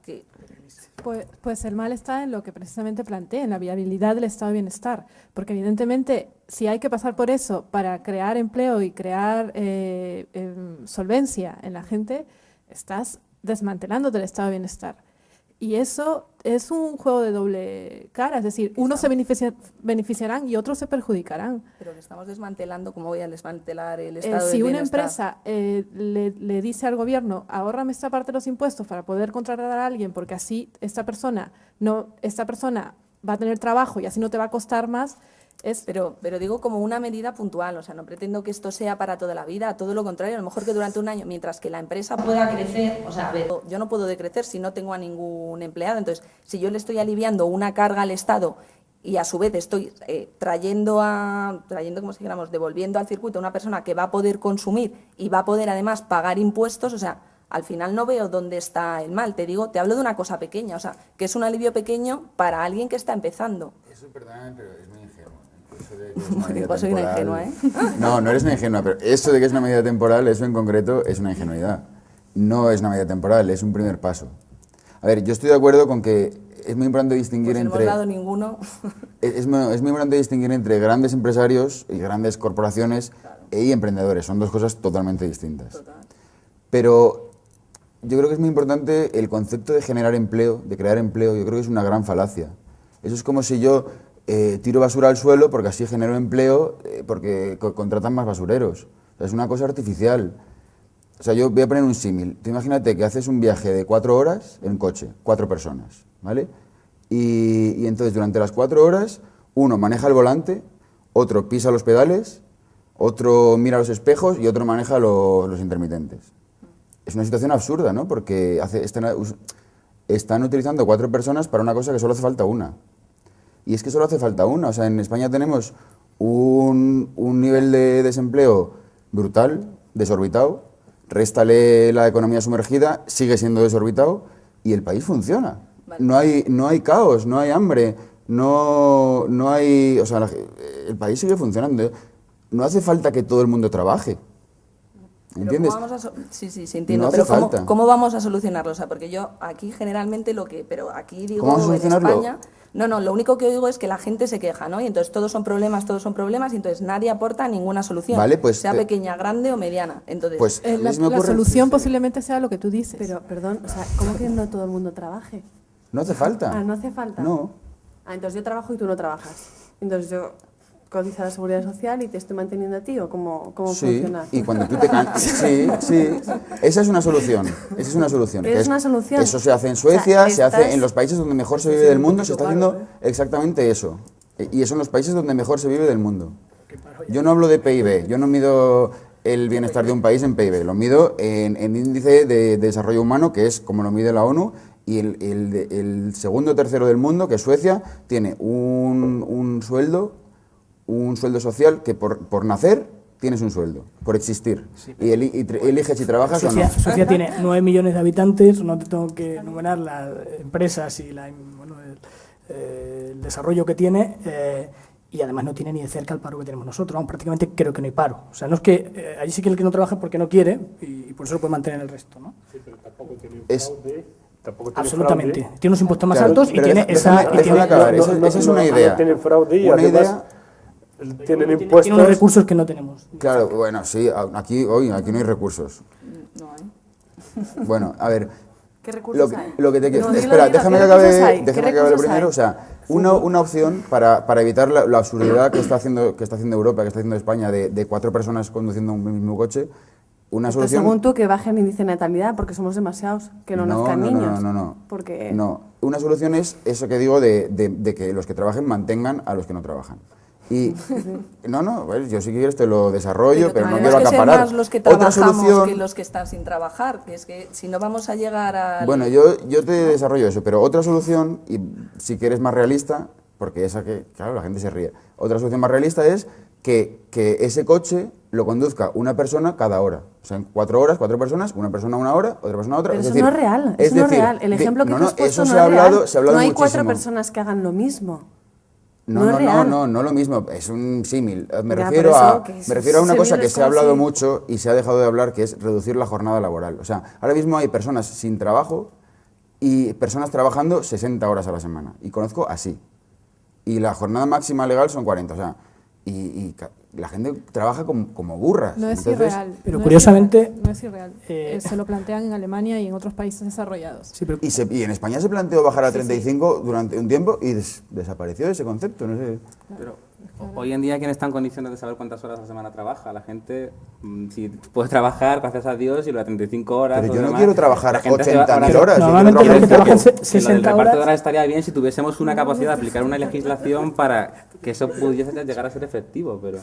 Pues el mal está en lo que precisamente planteé, en la viabilidad del estado de bienestar. Porque evidentemente, si hay que pasar por eso para crear empleo y crear solvencia en la gente, estás desmantelando el estado de bienestar. Y eso es un juego de doble cara, es decir, unos se beneficiarán y otros se perjudicarán. Pero que estamos desmantelando, ¿cómo voy a desmantelar el estado de si bienestar? Si una empresa le dice al gobierno, ahórrame esta parte de los impuestos para poder contratar a alguien, porque así esta persona va a tener trabajo y así no te va a costar más. Pero digo como una medida puntual, o sea, no pretendo que esto sea para toda la vida, todo lo contrario, a lo mejor que durante un año, mientras que la empresa pueda crecer, o sea, a ver, yo no puedo decrecer si no tengo a ningún empleado, entonces, si yo le estoy aliviando una carga al Estado y a su vez estoy trayendo como si dijéramos, devolviendo al circuito a una persona que va a poder consumir y va a poder además pagar impuestos, o sea, al final no veo dónde está el mal, te hablo de una cosa pequeña, o sea, que es un alivio pequeño para alguien que está empezando. Eso, perdóname, pero es muy ingenuo. Soy una ingenua, ¿eh? No, no eres una ingenua, pero eso de que es una medida temporal, eso en concreto es una ingenuidad. No es una medida temporal, es un primer paso. A ver, yo estoy de acuerdo con que es muy importante distinguir pues entre... No hemos dado ninguno. Es muy importante distinguir entre grandes empresarios y grandes corporaciones y emprendedores. Son dos cosas totalmente distintas. Total. Pero yo creo que es muy importante el concepto de generar empleo, de crear empleo. Yo creo que es una gran falacia. Eso es como si yo... tiro basura al suelo porque así genero empleo porque contratan más basureros. O sea, es una cosa artificial. O sea, yo voy a poner un símil. Tú imagínate que haces un viaje de 4 horas en coche, 4 personas, ¿vale? Y entonces durante las 4 horas uno maneja el volante, otro pisa los pedales, otro mira los espejos y otro maneja los intermitentes. Es una situación absurda, ¿no? Porque están utilizando 4 personas para una cosa que solo hace falta una. Y es que solo hace falta una. O sea, en España tenemos un nivel de desempleo brutal, desorbitado, réstale la economía sumergida, sigue siendo desorbitado y el país funciona. Vale. No hay caos, no hay hambre, no hay... O sea, el país sigue funcionando. No hace falta que todo el mundo trabaje. ¿Entiendes? Sí, entiendo. No, pero ¿cómo vamos a solucionarlo? O sea, porque yo aquí generalmente pero aquí digo, ¿cómo vamos a solucionarlo? En España... No, lo único que oigo es que la gente se queja, ¿no? Y entonces todos son problemas, y entonces nadie aporta ninguna solución, vale, pues, sea pequeña, grande o mediana. Entonces, pues, la solución posiblemente sea lo que tú dices. Pero, perdón, o sea, ¿cómo que no todo el mundo trabaje? No hace falta. ¿No hace falta? No. Entonces yo trabajo y tú no trabajas. Entonces yo cotizo a la Seguridad Social y te estoy manteniendo a ti, ¿o cómo funciona? Y cuando tú te cansas... Sí. Esa es una solución. ¿Es una solución? Eso se hace en Suecia, se hace en los países donde mejor se vive del mundo, se está haciendo exactamente eso. Y eso en los países donde mejor se vive del mundo. Yo no hablo de PIB, yo no mido el bienestar de un país en PIB, lo mido en índice de desarrollo humano, que es como lo mide la ONU, y el segundo o tercero del mundo, que es Suecia, tiene un sueldo social que por nacer tienes un sueldo, por existir. Sí, y eliges si trabajas o no. Suecia tiene 9 millones de habitantes, no te tengo que enumerar las empresas y el desarrollo que tiene, y además no tiene ni de cerca el paro que tenemos nosotros. Prácticamente creo que no hay paro. O sea, no es que allí sí que el que no trabaja es porque no quiere y por eso lo puede mantener el resto, ¿no? Sí, pero tampoco tiene fraude. Absolutamente. Fraude. Tiene unos impuestos más altos y tiene esa es una idea. No tiene fraude y una además tienen impuestos. Tiene unos recursos que no tenemos. Claro, bueno, sí, aquí no hay recursos. No hay. Bueno, a ver. ¿Qué recursos hay? Lo que te quiero... Espera, déjame que acabe lo primero. O sea, una opción para evitar la absurdidad que está haciendo Europa, que está haciendo España, de 4 personas conduciendo un mismo coche. Una solución... Según tú, que baje el índice de natalidad, porque somos demasiados, que no nazcan niños. No. Porque... No, una solución es eso que digo de que los que trabajen mantengan a los que no trabajan. Y pues yo si quieres te lo desarrollo, pero no quiero acaparar. Ser más los que trabajamos que los que están sin trabajar, que es que si no vamos a llegar a... Bueno, yo te desarrollo eso, pero otra solución, y si quieres más realista, porque esa que, claro, la gente se ríe, otra solución más realista es que ese coche lo conduzca una persona cada hora. O sea, en 4 horas, 4 personas, una persona 1 hora, otra persona otra. Pero eso no es real, eso no es real. El ejemplo que tú has puesto no es real. No hay 4 personas que hagan lo mismo. No lo mismo, es un símil. Me refiero a una cosa que se ha hablado mucho y se ha dejado de hablar, que es reducir la jornada laboral. O sea, ahora mismo hay personas sin trabajo y personas trabajando 60 horas a la semana. Y conozco así. Y la jornada máxima legal son 40. O sea, y la gente trabaja como burras. No es irreal. Pero curiosamente... No es irreal. Se lo plantean en Alemania y en otros países desarrollados. Sí, pero... y en España se planteó bajar a 35 durante un tiempo y desapareció ese concepto. No sé. Pero hoy en día, ¿quién está en condiciones de saber cuántas horas a la semana trabaja? La gente, si puede trabajar, gracias a Dios, y lo de 35 horas... Pero yo no quiero trabajar 80.000 horas. Normalmente los que trabajan 60 horas... El reparto de horas estaría bien si tuviésemos una Mm. capacidad de aplicar una legislación para que eso pudiese llegar a ser efectivo, pero...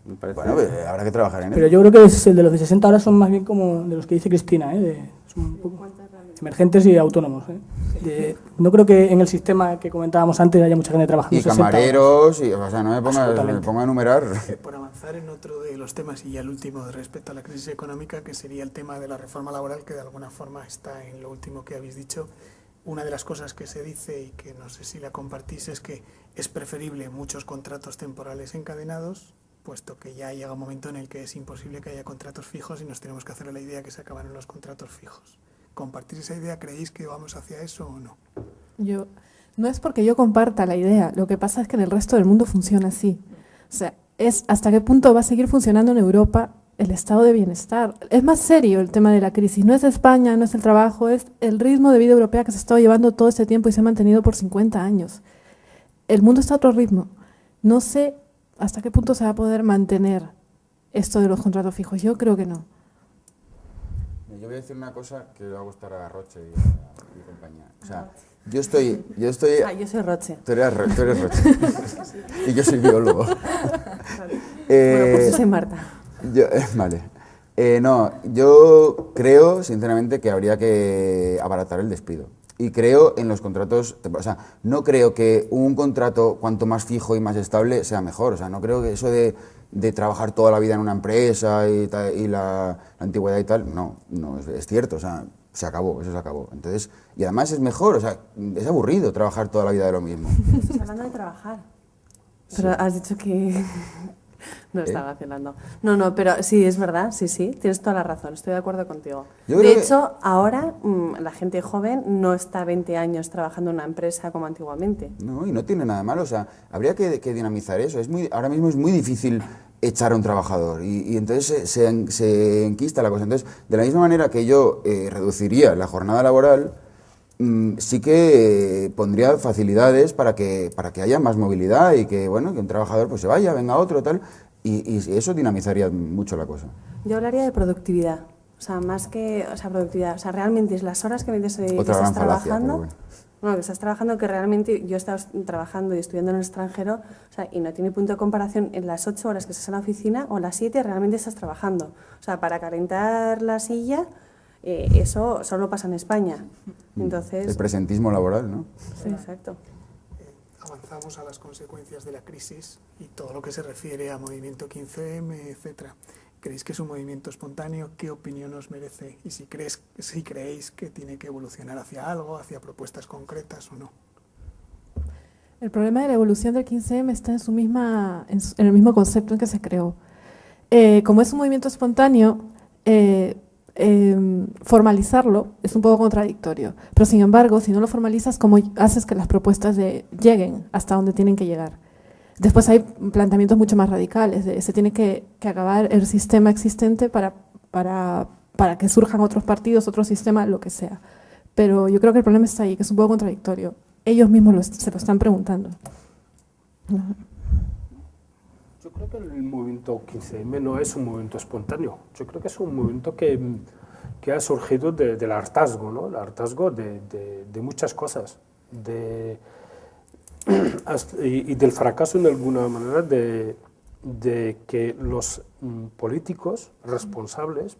Me parece... Bueno, pues habrá que trabajar en ello. Pero yo creo que el de los de 60 horas son más bien como de los que dice Cristina, son un poco emergentes y autónomos. No creo que en el sistema que comentábamos antes haya mucha gente trabajando. Y camareros, o sea, no me ponga a enumerar. Por avanzar en otro de los temas, y ya el último respecto a la crisis económica, que sería el tema de la reforma laboral, que de alguna forma está en lo último que habéis dicho. Una de las cosas que se dice, y que no sé si la compartís, es que es preferible muchos contratos temporales encadenados, puesto que ya llega un momento en el que es imposible que haya contratos fijos y nos tenemos que hacer la idea que se acabaron los contratos fijos. ¿Compartís esa idea? ¿Creéis que vamos hacia eso o no? No es porque yo comparta la idea, lo que pasa es que en el resto del mundo funciona así. O sea, es hasta qué punto va a seguir funcionando en Europa el estado de bienestar. Es más serio el tema de la crisis, no es España, no es el trabajo, es el ritmo de vida europea que se ha estado llevando todo este tiempo y se ha mantenido por 50 años. El mundo está a otro ritmo. No sé hasta qué punto se va a poder mantener esto de los contratos fijos. Yo creo que no. Yo voy a decir una cosa que le va a gustar a Roche y a mi compañía. O sea, Yo estoy... yo soy Roche. Tú eres Roche. Y yo soy biólogo. Bueno, pues yo soy Marta. Vale. No, yo creo, sinceramente, que habría que abaratar el despido. Y creo en los contratos, o sea, no creo que un contrato cuanto más fijo y más estable sea mejor. O sea, no creo que eso de trabajar toda la vida en una empresa y la antigüedad y tal, no es cierto. O sea, se acabó, eso se acabó. Entonces, y además es mejor, o sea, es aburrido trabajar toda la vida de lo mismo. Estás hablando de trabajar. Pero sí. Has dicho que... No estaba vacilando. No, pero sí, es verdad, sí, tienes toda la razón, estoy de acuerdo contigo. De hecho, ahora la gente joven no está 20 años trabajando en una empresa como antiguamente. No, y no tiene nada malo, o sea, habría que dinamizar eso. Ahora mismo es muy difícil echar a un trabajador y entonces se enquista la cosa. Entonces, de la misma manera que yo reduciría la jornada laboral, sí que pondría facilidades para que haya más movilidad y que, bueno, que un trabajador pues se vaya, venga otro, tal, y eso dinamizaría mucho la cosa. Yo hablaría de productividad, o sea, más que, o sea, productividad, o sea, realmente es las horas que estás trabajando. Bueno. No, que estás trabajando, que realmente yo he estado trabajando y estudiando en el extranjero, o sea, y no tiene punto de comparación en las 8 horas que estás en la oficina o las 7 realmente estás trabajando. O sea, para calentar la silla, eso solo pasa en España. Entonces, el presentismo laboral, ¿no? Sí, exacto. Avanzamos a las consecuencias de la crisis y todo lo que se refiere a movimiento 15M, etcétera. ¿Creéis que es un movimiento espontáneo? ¿Qué opinión os merece? Y si creéis que tiene que evolucionar hacia algo, hacia propuestas concretas o no. El problema de la evolución del 15M está en el mismo concepto en que se creó. Como es un movimiento espontáneo, formalizarlo es un poco contradictorio, pero sin embargo, si no lo formalizas, ¿cómo haces que las propuestas lleguen hasta donde tienen que llegar? Después hay planteamientos mucho más radicales, se tiene que acabar el sistema existente para que surjan otros partidos, otro sistema, lo que sea. Pero yo creo que el problema está ahí, que es un poco contradictorio. Ellos mismos se lo están preguntando. Yo creo que el movimiento 15M no es un movimiento espontáneo. Yo creo que es un movimiento que ha surgido del hartazgo, ¿no? El hartazgo de muchas cosas. Y del fracaso, de alguna manera, de que los políticos responsables,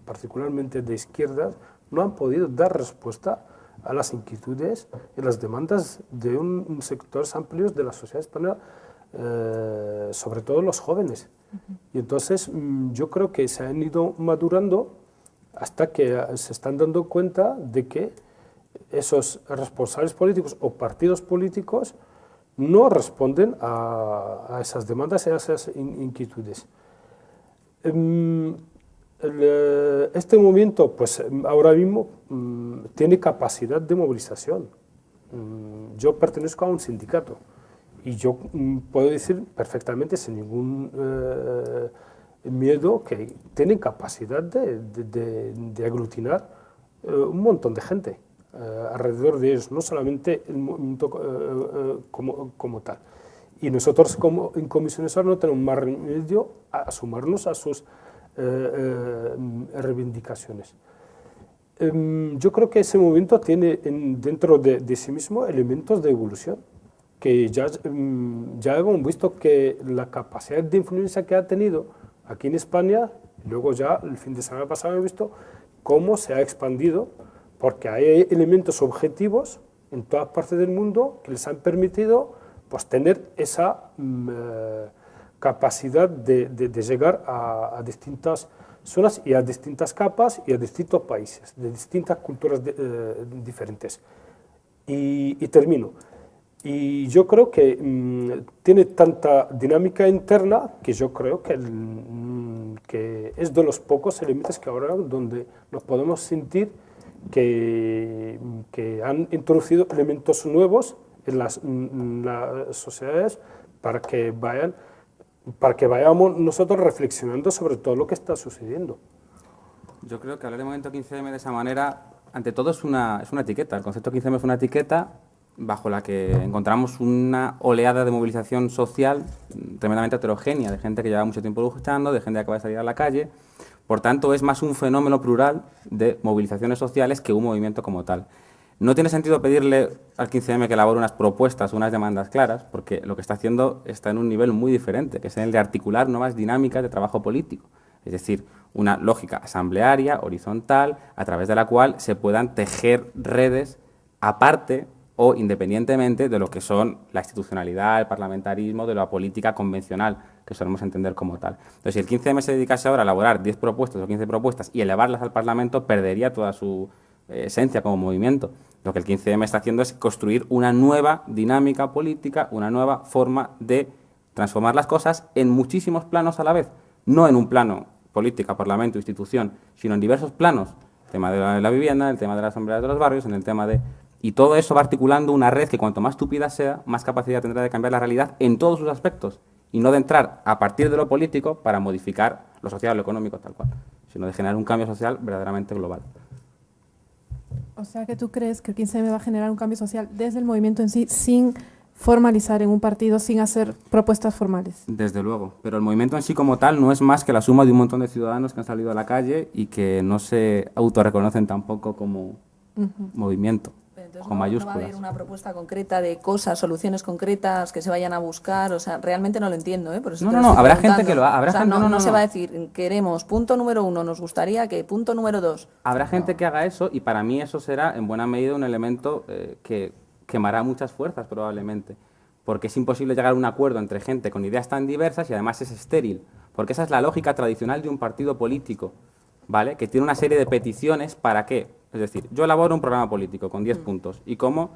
particularmente de izquierdas, no han podido dar respuesta a las inquietudes y las demandas de un sector amplio de la sociedad española, sobre todo los jóvenes. Y entonces yo creo que se han ido madurando hasta que se están dando cuenta de que esos responsables políticos o partidos políticos no responden a esas demandas y a esas inquietudes. Este movimiento, pues ahora mismo tiene capacidad de movilización. Yo pertenezco a un sindicato y yo puedo decir perfectamente, sin ningún miedo, que tienen capacidad de aglutinar un montón de gente alrededor de ellos, no solamente el movimiento como tal. Y nosotros en Comisiones Obreras no tenemos más remedio a sumarnos a sus reivindicaciones. Yo creo que ese movimiento tiene dentro de sí mismo elementos de evolución, que ya hemos visto que la capacidad de influencia que ha tenido aquí en España, luego ya el fin de semana pasado hemos visto cómo se ha expandido, porque hay elementos objetivos en todas partes del mundo que les han permitido pues, tener esa capacidad de llegar a distintas zonas y a distintas capas y a distintos países, de distintas culturas diferentes. Y termino. Y yo creo que tiene tanta dinámica interna que yo creo que es de los pocos elementos que ahora donde nos podemos sentir que han introducido elementos nuevos en las sociedades para que vayamos nosotros reflexionando sobre todo lo que está sucediendo. Yo creo que hablar de movimiento 15M de esa manera, ante todo es una etiqueta. El concepto 15M es una etiqueta bajo la que encontramos una oleada de movilización social tremendamente heterogénea, de gente que lleva mucho tiempo luchando, de gente que acaba de salir a la calle. Por tanto, es más un fenómeno plural de movilizaciones sociales que un movimiento como tal. No tiene sentido pedirle al 15M que elabore unas propuestas, unas demandas claras, porque lo que está haciendo está en un nivel muy diferente, que es el de articular nuevas dinámicas de trabajo político. Es decir, una lógica asamblearia, horizontal, a través de la cual se puedan tejer redes aparte o independientemente de lo que son la institucionalidad, el parlamentarismo, de la política convencional, que solemos entender como tal. Entonces, si el 15M se dedicase ahora a elaborar 10 propuestas o 15 propuestas y elevarlas al Parlamento, perdería toda su esencia como movimiento. Lo que el 15M está haciendo es construir una nueva dinámica política, una nueva forma de transformar las cosas en muchísimos planos a la vez, no en un plano política, parlamento, institución, sino en diversos planos, el tema de la vivienda, el tema de las asambleas de los barrios, en el tema de... Y todo eso va articulando una red que cuanto más tupida sea, más capacidad tendrá de cambiar la realidad en todos sus aspectos, y no de entrar a partir de lo político para modificar lo social o lo económico tal cual, sino de generar un cambio social verdaderamente global. O sea que tú crees que el 15M va a generar un cambio social desde el movimiento en sí, sin formalizar en un partido, sin hacer propuestas formales. Desde luego, pero el movimiento en sí como tal no es más que la suma de un montón de ciudadanos que han salido a la calle y que no se autorreconocen tampoco como movimiento, entonces, con mayúsculas. No va a haber una propuesta concreta de cosas, soluciones concretas que se vayan a buscar, o sea, realmente no lo entiendo, ¿eh? Por eso no, habrá gente que lo haga. No se va a decir, queremos, punto número 1, nos gustaría que, punto número 2. Habrá gente que haga eso y para mí eso será en buena medida un elemento que quemará muchas fuerzas probablemente, porque es imposible llegar a un acuerdo entre gente con ideas tan diversas y además es estéril, porque esa es la lógica tradicional de un partido político, ¿vale? Que tiene una serie de peticiones, ¿para qué? Es decir, yo elaboro un programa político con 10 puntos y como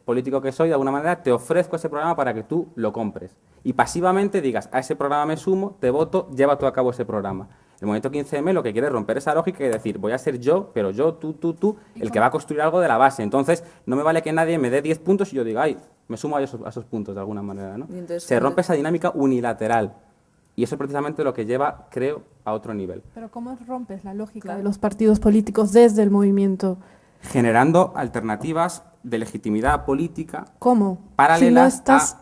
político que soy, de alguna manera te ofrezco ese programa para que tú lo compres y pasivamente digas, a ese programa me sumo, te voto, lleva tú a cabo ese programa. El movimiento 15M lo que quiere es romper esa lógica y decir, voy a ser yo, pero yo, tú, el que va a construir algo de la base. Entonces, no me vale que nadie me dé 10 puntos y yo diga, ay, me sumo a esos puntos de alguna manera, ¿no? Entonces, se rompe esa dinámica unilateral. Y eso es precisamente lo que lleva, creo, a otro nivel. Pero ¿cómo rompes la lógica de los partidos políticos desde el movimiento? Generando alternativas de legitimidad política. ¿Cómo? Paralelas si no estás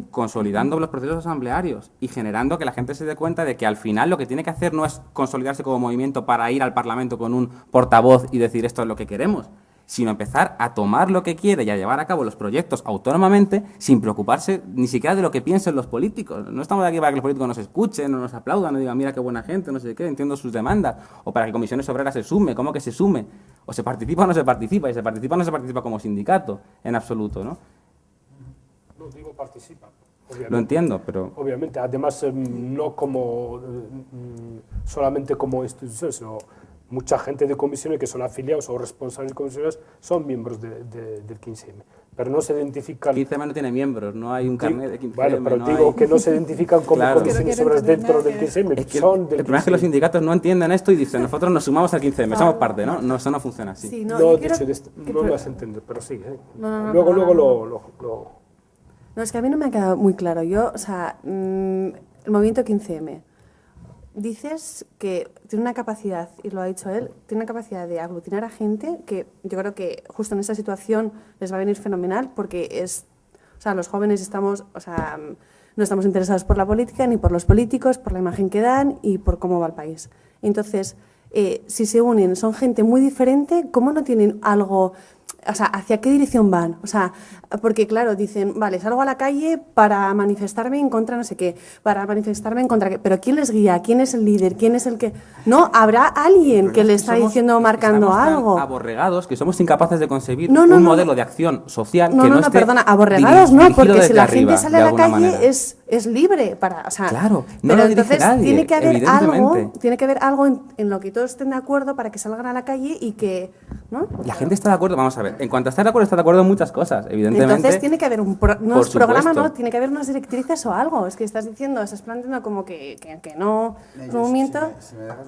consolidando los procesos asamblearios y generando que la gente se dé cuenta de que al final lo que tiene que hacer no es consolidarse como movimiento para ir al Parlamento con un portavoz y decir esto es lo que queremos, sino empezar a tomar lo que quiere y a llevar a cabo los proyectos autónomamente sin preocuparse ni siquiera de lo que piensen los políticos. No estamos aquí para que los políticos nos escuchen, no nos aplaudan, no digan mira qué buena gente, no sé qué, entiendo sus demandas, o para que Comisiones Obreras se sume, ¿cómo que se sume? O se participa o no se participa, y se participa o no se participa como sindicato, en absoluto, ¿no? No digo participa. Obviamente. Lo entiendo, pero... Obviamente, además no como solamente como institución, sino mucha gente de comisiones que son afiliados o responsables de comisiones son miembros del 15M, pero no se identifican... El 15M no tiene miembros, no hay un carnet de 15M. Vale, pero no digo que no se identifican como comisiones obreras dentro del 15M, es que son del el problema es que los sindicatos no entienden esto y dicen, nosotros nos sumamos al 15M, somos parte, ¿no? No, eso no funciona así. Sí, no me has entendido, pero sí. Luego lo... No, es que a mí no me ha quedado muy claro. Yo, o sea, el movimiento 15M, dices que tiene una capacidad, y lo ha dicho él, tiene una capacidad de aglutinar a gente que yo creo que justo en esta situación les va a venir fenomenal porque es, o sea, los jóvenes estamos, o sea, no estamos interesados por la política ni por los políticos, por la imagen que dan y por cómo va el país. Entonces, si se unen, son gente muy diferente, ¿cómo no tienen algo... O sea, ¿hacia qué dirección van? O sea, porque claro, dicen, vale, salgo a la calle para manifestarme en contra no sé qué, para manifestarme en contra qué, pero ¿quién les guía? ¿Quién es el líder? ¿Quién es el que...? No, habrá alguien que le está diciendo, marcando algo. Aborregados, que somos incapaces de concebir un modelo de acción social que no esté perdona, aborregados no, porque si la gente sale a la calle es libre para... O sea, claro, no pero entonces nadie, tiene que haber algo en lo que todos estén de acuerdo para que salgan a la calle y que... ¿no? La gente está de acuerdo, vamos a ver, en cuanto a estar de acuerdo, está de acuerdo en muchas cosas, evidentemente. Entonces tiene que haber unos programas, ¿no? Tiene que haber unas directrices o algo. Es que estás diciendo, estás planteando como que no, movimiento... Si me dejas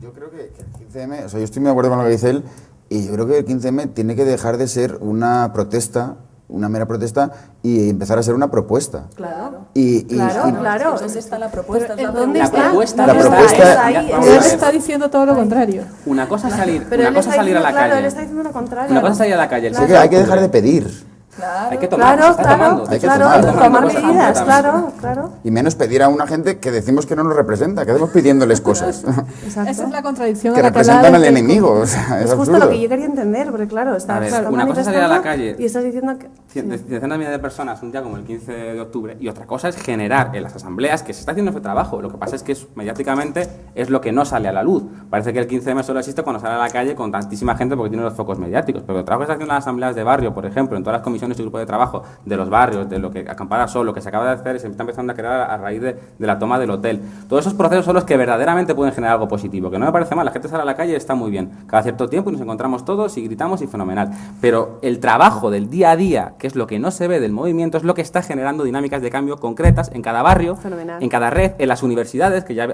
yo creo que el 15M, o sea, yo estoy muy de acuerdo con lo que dice él, y yo creo que el 15M tiene que dejar de ser una protesta, una mera protesta, y empezar a ser una propuesta. Claro. Claro. ¿Dónde está la propuesta? ¿Dónde está? La propuesta él está diciendo todo lo contrario. Una cosa es salir, pero una cosa es salir a la calle. Él está diciendo lo contrario. Una cosa es salir a la calle. Sí, que hay que dejar de pedir. Claro, hay que tomar, se está tomando. Hay que tomar medidas, claro. Y menos pedir a una gente que decimos que no nos representa, que hacemos pidiéndoles cosas. Esa es la contradicción. Que representan al enemigo. O sea, es justo absurdo. lo que yo quería entender, porque claro, estás una cosa es salir a la calle y estás diciendo que... decenas de miles de personas un día como el 15 de octubre, y otra cosa es generar en las asambleas, que se está haciendo ese trabajo. Lo que pasa es que mediáticamente es lo que no sale a la luz. Parece que el 15M solo existe cuando sale a la calle con tantísima gente porque tiene los focos mediáticos, pero el trabajo que se está haciendo en las asambleas de barrio, por ejemplo, en todas las comisiones y grupos de trabajo de los barrios, de lo que Acampada Sol, lo que se acaba de hacer y se está empezando a crear a raíz de la toma del hotel. Todos esos procesos son los que verdaderamente pueden generar algo positivo, que no me parece mal, la gente sale a la calle y está muy bien. Cada cierto tiempo y nos encontramos todos y gritamos y fenomenal. Pero el trabajo del día a día, que es lo que no se ve del movimiento, es lo que está generando dinámicas de cambio concretas en cada barrio, en cada red, en las universidades, que ya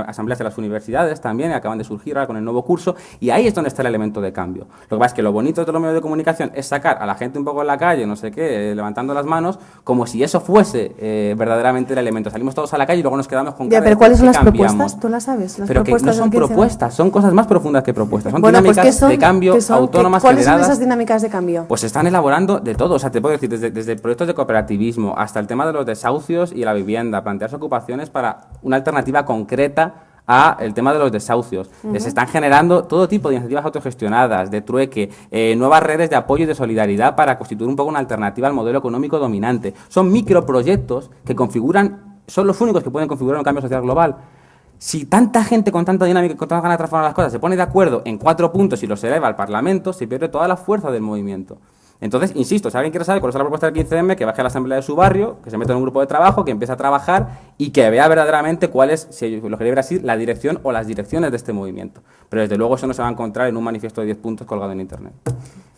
asambleas de las universidades también acaban de surgir ahora con el nuevo curso, y ahí es donde está el elemento de cambio. Lo que pasa es que lo bonito de los medios de comunicación es sacar a la gente un poco en la calle, no sé qué, levantando las manos, como si eso fuese verdaderamente el elemento. Salimos todos a la calle y luego nos quedamos con cara pero ¿cuáles son las cambiamos. propuestas? ¿Tú las sabes? Pero que no son propuestas, son cosas más profundas que propuestas. Son dinámicas de cambio autónomas ¿Cuáles generadas. son esas dinámicas de cambio? Pues se están elaborando de todo. O sea, te puedo decir, desde proyectos de cooperativismo hasta el tema de los desahucios y la vivienda, plantearse ocupaciones para una alternativa concreta a el tema de los desahucios. Se están generando todo tipo de iniciativas autogestionadas, de trueque, nuevas redes de apoyo y de solidaridad para constituir un poco una alternativa al modelo económico dominante. Son microproyectos que son los únicos que pueden configurar un cambio social global. Si tanta gente con tanta dinámica y con tanta ganas de transformar las cosas se pone de acuerdo en 4 puntos y los eleva al Parlamento, se pierde toda la fuerza del movimiento. Entonces, insisto, si alguien quiere saber cuál es la propuesta del 15M, que baje a la asamblea de su barrio, que se meta en un grupo de trabajo, que empiece a trabajar y que vea verdaderamente cuál es, si lo quería ver así, la dirección o las direcciones de este movimiento. Pero desde luego eso no se va a encontrar en un manifiesto de 10 puntos colgado en Internet.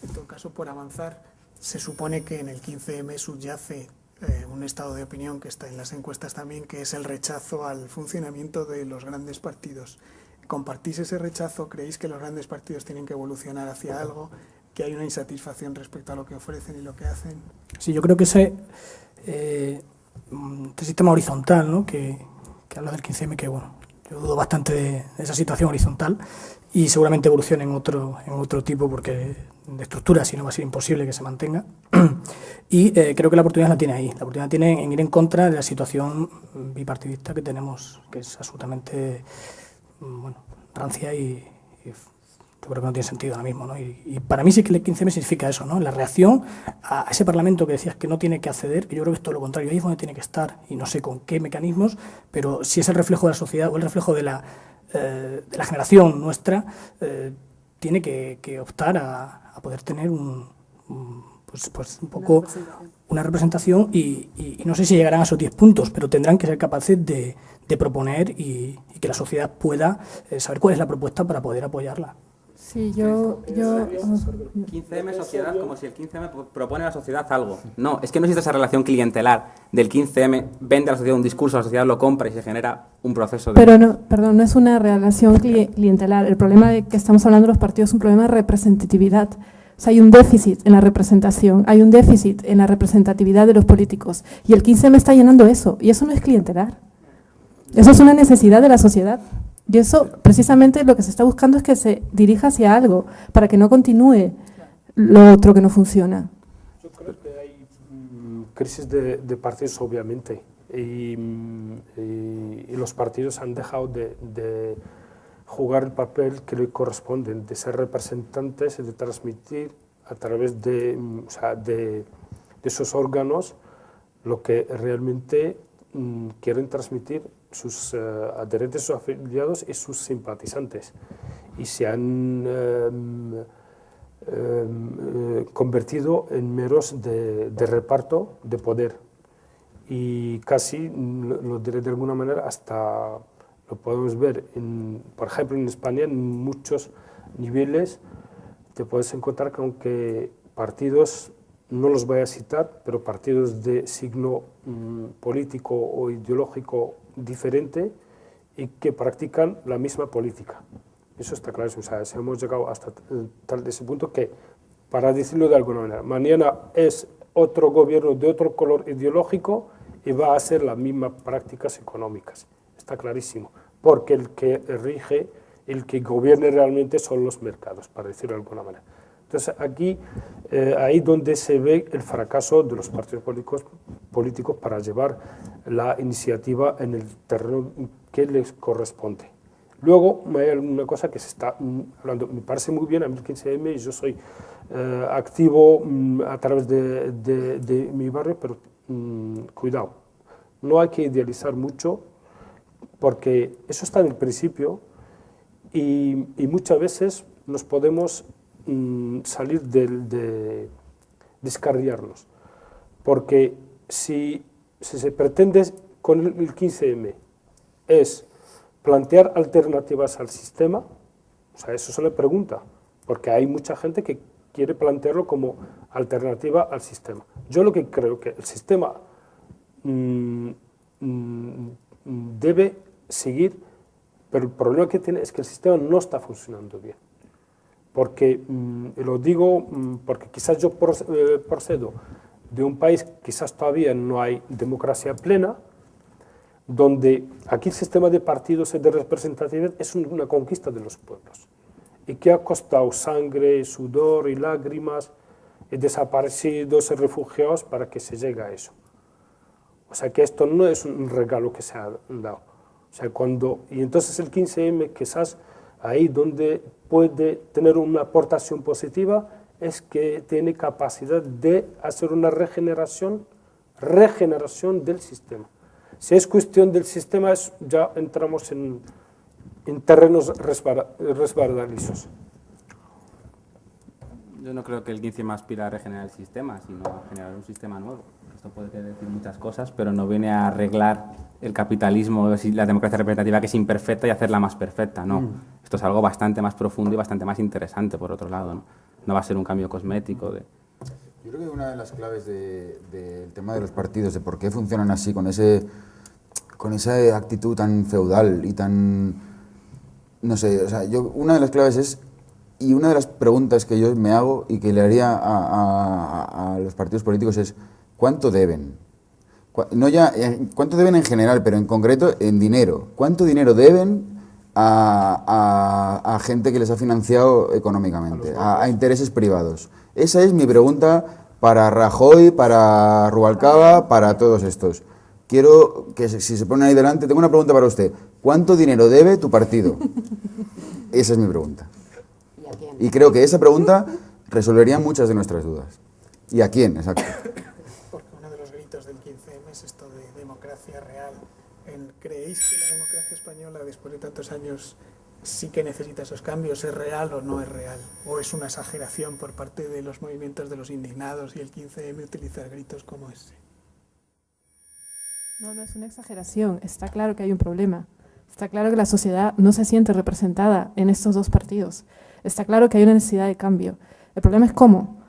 En todo caso, por avanzar, se supone que en el 15M subyace un estado de opinión que está en las encuestas también, que es el rechazo al funcionamiento de los grandes partidos. ¿Compartís ese rechazo? ¿Creéis que los grandes partidos tienen que evolucionar hacia algo? ¿Que hay una insatisfacción respecto a lo que ofrecen y lo que hacen? Sí, yo creo que ese sistema horizontal, ¿no? que habla del 15M, que bueno, yo dudo bastante de esa situación horizontal y seguramente evolucione en otro tipo porque de estructura, si no va a ser imposible que se mantenga. Y creo que la oportunidad la tiene ahí. La oportunidad tiene en ir en contra de la situación bipartidista que tenemos, que es absolutamente rancia y yo creo que no tiene sentido ahora mismo, ¿no? Y para mí sí que el 15M significa eso, ¿no? La reacción a ese Parlamento que decías que no tiene que acceder, que yo creo que es todo lo contrario, ahí es donde tiene que estar, y no sé con qué mecanismos, pero si es el reflejo de la sociedad o el reflejo de la generación nuestra, tiene que optar a poder tener un poco una representación y no sé si llegarán a esos 10 puntos, pero tendrán que ser capaces de proponer y que la sociedad pueda saber cuál es la propuesta para poder apoyarla. Sí, yo 15M sociedad, como si el 15M propone a la sociedad algo. No, es que no existe esa relación clientelar del 15M, vende a la sociedad un discurso, la sociedad lo compra y se genera un proceso de... Pero no, perdón, no es una relación clientelar. El problema de que estamos hablando de los partidos es un problema de representatividad. O sea, hay un déficit en la representación, hay un déficit en la representatividad de los políticos. Y el 15M está llenando eso, y eso no es clientelar. Eso es una necesidad de la sociedad. Y eso, precisamente, lo que se está buscando es que se dirija hacia algo, para que no continúe lo otro que no funciona. Yo creo que hay crisis de partidos, obviamente, y los partidos han dejado de jugar el papel que le corresponde, de ser representantes y de transmitir a través de esos órganos lo que realmente quieren transmitir sus adherentes, sus afiliados y sus simpatizantes. Y se han convertido en meros de reparto de poder. Y casi, lo diré de alguna manera, hasta lo podemos ver, por ejemplo, en España, en muchos niveles, te puedes encontrar con que partidos, no los voy a citar, pero partidos de signo político o ideológico diferente y que practican la misma política. Eso está claro. O sea, hemos llegado hasta tal de ese punto que, para decirlo de alguna manera, mañana es otro gobierno de otro color ideológico y va a hacer las mismas prácticas económicas. Está clarísimo, porque el que rige, el que gobierne realmente son los mercados, para decirlo de alguna manera. Entonces aquí, ahí donde se ve el fracaso de los partidos políticos para llevar la iniciativa en el terreno que les corresponde. Luego hay alguna cosa que se está hablando, me parece muy bien a mí el 15M y yo soy activo a través de mi barrio, pero cuidado, no hay que idealizar mucho porque eso está en el principio y muchas veces nos podemos salir de descarriarnos, porque si se pretende con el 15M es plantear alternativas al sistema, o sea, eso se le pregunta, porque hay mucha gente que quiere plantearlo como alternativa al sistema. Yo lo que creo que el sistema debe seguir, pero el problema que tiene es que el sistema no está funcionando bien. Porque, lo digo porque quizás yo procedo de un país, quizás todavía no hay democracia plena, donde aquí el sistema de partidos y de representatividad es una conquista de los pueblos y que ha costado sangre, sudor y lágrimas y desaparecidos y refugiados para que se llegue a eso. O sea que esto no es un regalo que se ha dado. O sea, y entonces el 15M quizás ahí donde puede tener una aportación positiva es que tiene capacidad de hacer una regeneración del sistema. Si es cuestión del sistema, ya entramos en terrenos resbaladizos. Yo no creo que el 15M aspira a regenerar el sistema, sino a generar un sistema nuevo. Esto puede decir muchas cosas, pero no viene a arreglar el capitalismo, la democracia representativa, que es imperfecta, y hacerla más perfecta. No, esto es algo bastante más profundo y bastante más interesante, por otro lado. No va a ser un cambio cosmético. Yo creo que una de las claves del tema de los partidos, de por qué funcionan así, con esa actitud tan feudal y tan... No sé, o sea, una de las claves es, y una de las preguntas que yo me hago y que le haría a los partidos políticos es, ¿cuánto deben? ¿Cuánto deben en general, pero en concreto en dinero? ¿Cuánto dinero deben a gente que les ha financiado económicamente, a intereses privados? Esa es mi pregunta para Rajoy, para Rubalcaba, para todos estos. Quiero que, si se ponen ahí delante, tengo una pregunta para usted. ¿Cuánto dinero debe tu partido? Esa es mi pregunta. ¿Y a quién? Y creo que esa pregunta resolvería muchas de nuestras dudas. ¿Y a quién? Exacto. Porque uno de los gritos del 15M es esto de democracia real. ¿Creéis que la democracia española, después de tantos años, sí que necesita esos cambios? ¿Es real o no es real? ¿O es una exageración por parte de los movimientos de los indignados y el 15M utilizar gritos como ese? No, no es una exageración. Está claro que hay un problema. Está claro que la sociedad no se siente representada en estos dos partidos. Está claro que hay una necesidad de cambio. El problema es cómo.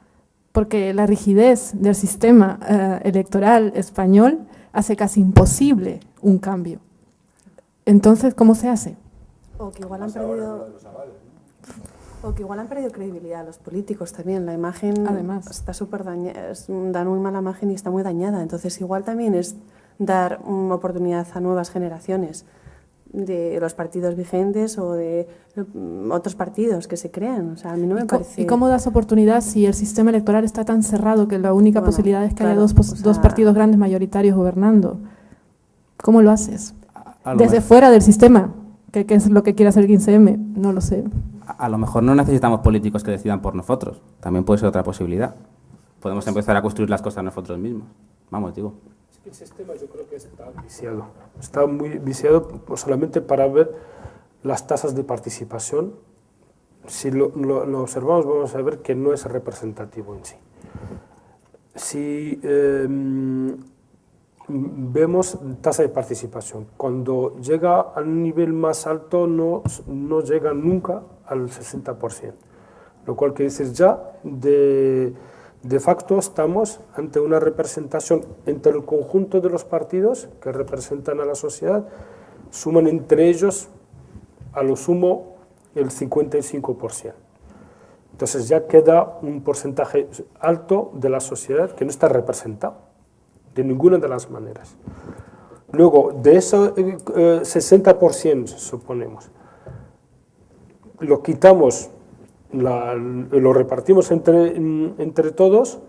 Porque la rigidez del sistema electoral español hace casi imposible un cambio. Entonces, ¿cómo se hace? O que igual han perdido credibilidad los políticos también. La imagen además está súper dañada, dan muy mala imagen y está muy dañada. Entonces, igual también es dar una oportunidad a nuevas generaciones de los partidos vigentes o de otros partidos que se crean. O sea, a mí no me parece... ¿Y cómo das oportunidad si el sistema electoral está tan cerrado que la única posibilidad es que haya dos partidos grandes mayoritarios gobernando? ¿Cómo lo haces? Desde fuera del sistema, ¿qué es lo que quiere hacer el 15M? No lo sé. A lo mejor no necesitamos políticos que decidan por nosotros. También puede ser otra posibilidad. Podemos empezar a construir las cosas nosotros mismos. Vamos, digo. El sistema yo creo que está viciado. Está muy viciado solamente para ver las tasas de participación. Si lo observamos vamos a ver que no es representativo en sí. Si vemos tasa de participación, cuando llega al nivel más alto no llega nunca al 60%. Lo cual quiere decir ya de facto estamos ante una representación entre el conjunto de los partidos que representan a la sociedad, suman entre ellos a lo sumo el 55%. Entonces ya queda un porcentaje alto de la sociedad que no está representado de ninguna de las maneras. Luego, de eso 60%, suponemos, lo quitamos lo repartimos entre todos,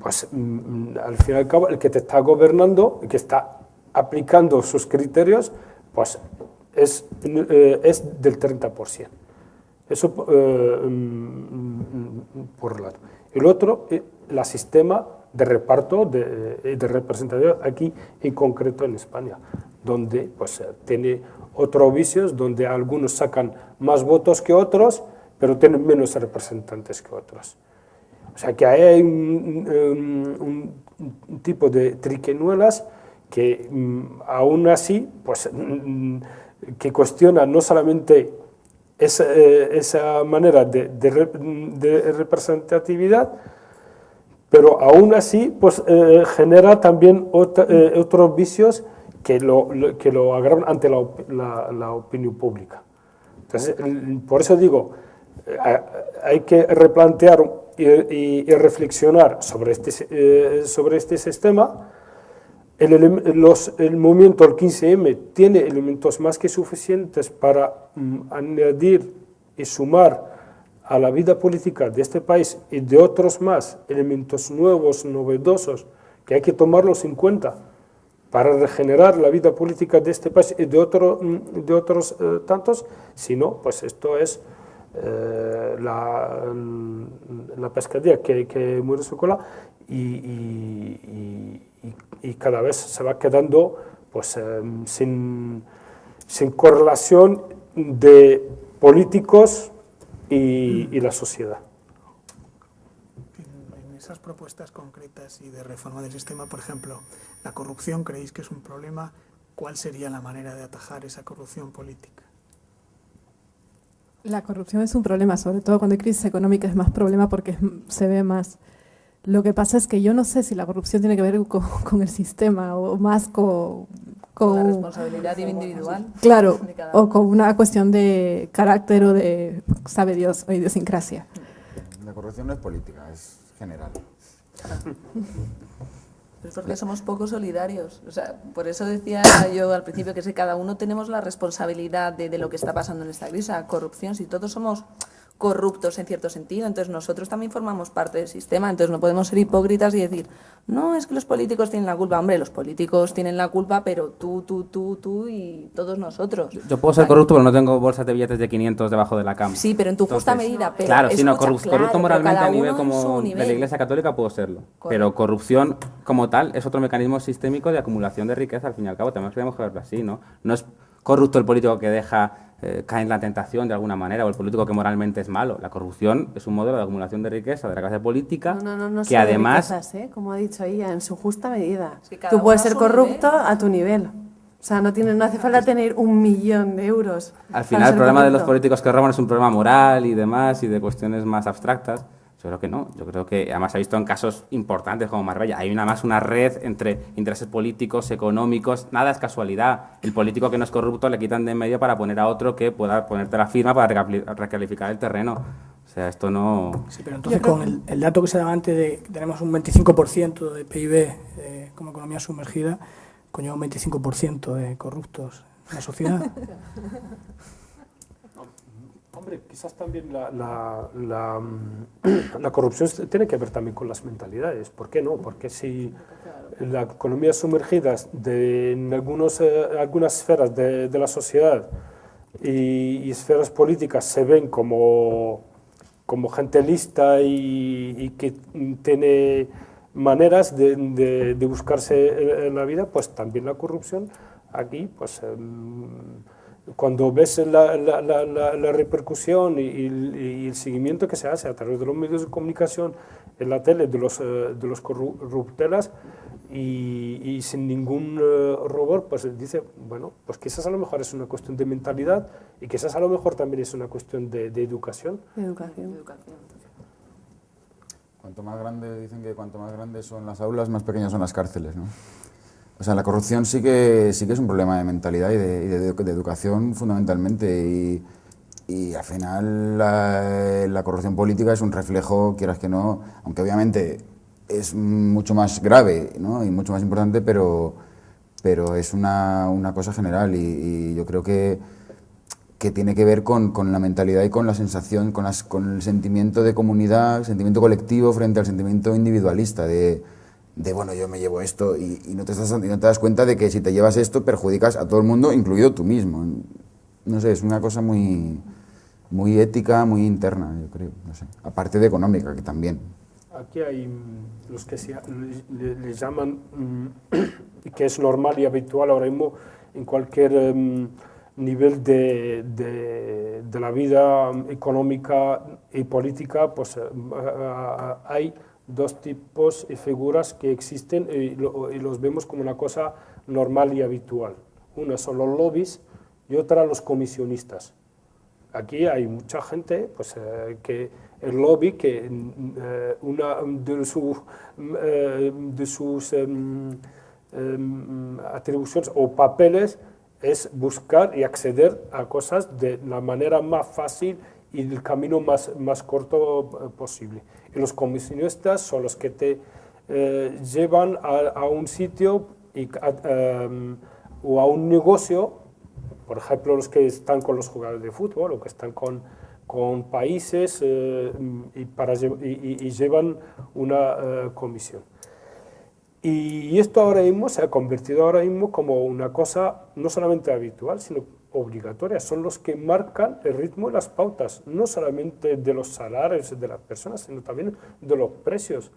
pues al fin y al cabo el que te está gobernando, el que está aplicando sus criterios, pues es del 30%. Eso por un lado. El otro, el sistema de reparto, de representatividad aquí en concreto en España, donde pues tiene otros vicios, donde algunos sacan más votos que otros, pero tienen menos representantes que otros. O sea que hay un tipo de triquiñuelas que aún así, pues, que cuestiona no solamente esa manera de representatividad, pero aún así pues, genera también otros vicios que lo agravan ante la opinión pública. Entonces, por eso digo, hay que replantear y reflexionar sobre este sistema. El movimiento del 15M tiene elementos más que suficientes para añadir y sumar a la vida política de este país y de otros más elementos nuevos, novedosos, que hay que tomarlos en cuenta para regenerar la vida política de este país y de otros tantos. Si no, pues esto es la pescadilla que muere su cola y cada vez se va quedando pues, sin correlación de políticos y la sociedad. En esas propuestas concretas y de reforma del sistema, por ejemplo, la corrupción, ¿creéis que es un problema? ¿Cuál sería la manera de atajar esa corrupción política? La corrupción es un problema, sobre todo cuando hay crisis económica es más problema porque se ve más. Lo que pasa es que yo no sé si la corrupción tiene que ver con el sistema o más con la responsabilidad individual. Claro, o con una cuestión de carácter o de, sabe Dios, o idiosincrasia. La corrupción no es política, es general. Pero es porque somos poco solidarios. O sea, por eso decía yo al principio que si cada uno tenemos la responsabilidad de lo que está pasando en esta crisis, la corrupción, si todos somos corruptos en cierto sentido, entonces nosotros también formamos parte del sistema, entonces no podemos ser hipócritas y decir, no, es que los políticos tienen la culpa. Hombre, los políticos tienen la culpa, pero tú y todos nosotros. Yo puedo ser corrupto, pero no tengo bolsas de billetes de 500 debajo de la cama. Sí, pero en tu justa medida. Pero claro, si no, escucha, corrupto moralmente a nivel como nivel. de la Iglesia Católica puedo serlo. Correcto. Pero corrupción como tal es otro mecanismo sistémico de acumulación de riqueza, al fin y al cabo. También tenemos que verlo así, ¿no? No es corrupto el político que cae en la tentación de alguna manera, o el político que moralmente es malo. La corrupción es un modelo de acumulación de riqueza de la clase política que además... Riquezas, como ha dicho ella, en su justa medida. Sí, tú puedes ser corrupto a tu nivel. O sea, no hace falta tener 1 millón de euros. Al final el problema de los políticos que roban es un problema moral y demás, y de cuestiones más abstractas. Yo creo que no. Yo creo que además se ha visto en casos importantes como Marbella. Hay una red entre intereses políticos, económicos. Nada es casualidad. El político que no es corrupto le quitan de en medio para poner a otro que pueda ponerte la firma para recalificar el terreno. O sea, esto no... Sí, pero entonces con el dato que se daba antes de que tenemos un 25% de PIB como economía sumergida, conlleva un 25% de corruptos en la sociedad. Hombre, quizás también la corrupción tiene que ver también con las mentalidades. ¿Por qué no? Porque si la economía sumergida en algunas esferas de la sociedad y esferas políticas se ven como gente lista y que tiene maneras de buscarse en la vida, pues también la corrupción aquí, pues... Cuando ves la repercusión y el seguimiento que se hace a través de los medios de comunicación, en la tele, de los corruptelas y sin ningún rubor, pues dice, bueno, pues quizás a lo mejor es una cuestión de mentalidad y quizás a lo mejor también es una cuestión de educación. Dicen que cuanto más grandes son las aulas, más pequeñas son las cárceles, ¿no? O sea, la corrupción sí que es un problema de mentalidad y de educación fundamentalmente, y al final la corrupción política es un reflejo, quieras que no, aunque obviamente es mucho más grave, ¿no? Y mucho más importante, pero es una cosa general, y yo creo que que tiene que ver con la mentalidad y con la sensación, con el sentimiento de comunidad, el sentimiento colectivo frente al sentimiento individualista, de bueno, yo me llevo esto y no te das cuenta de que si te llevas esto perjudicas a todo el mundo, incluido tú mismo. No sé, es una cosa muy ética, muy interna, yo creo, no sé, aparte de económica, que también. Aquí hay los que le llaman, que es normal y habitual ahora mismo en cualquier nivel de la vida económica y política, pues hay dos tipos y figuras que existen y los vemos como una cosa normal y habitual. Una son los lobbies y otra los comisionistas. Aquí hay mucha gente pues, que el lobby, que una de sus atribuciones o papeles es buscar y acceder a cosas de la manera más fácil y el camino más corto posible. Y los comisionistas son los que te llevan a un sitio o a un negocio, por ejemplo, los que están con los jugadores de fútbol o que están con países y llevan una comisión. Y esto ahora mismo se ha convertido como una cosa no solamente habitual, sino obligatoria. Son los que marcan el ritmo y las pautas, no solamente de los salarios de las personas, sino también de los precios.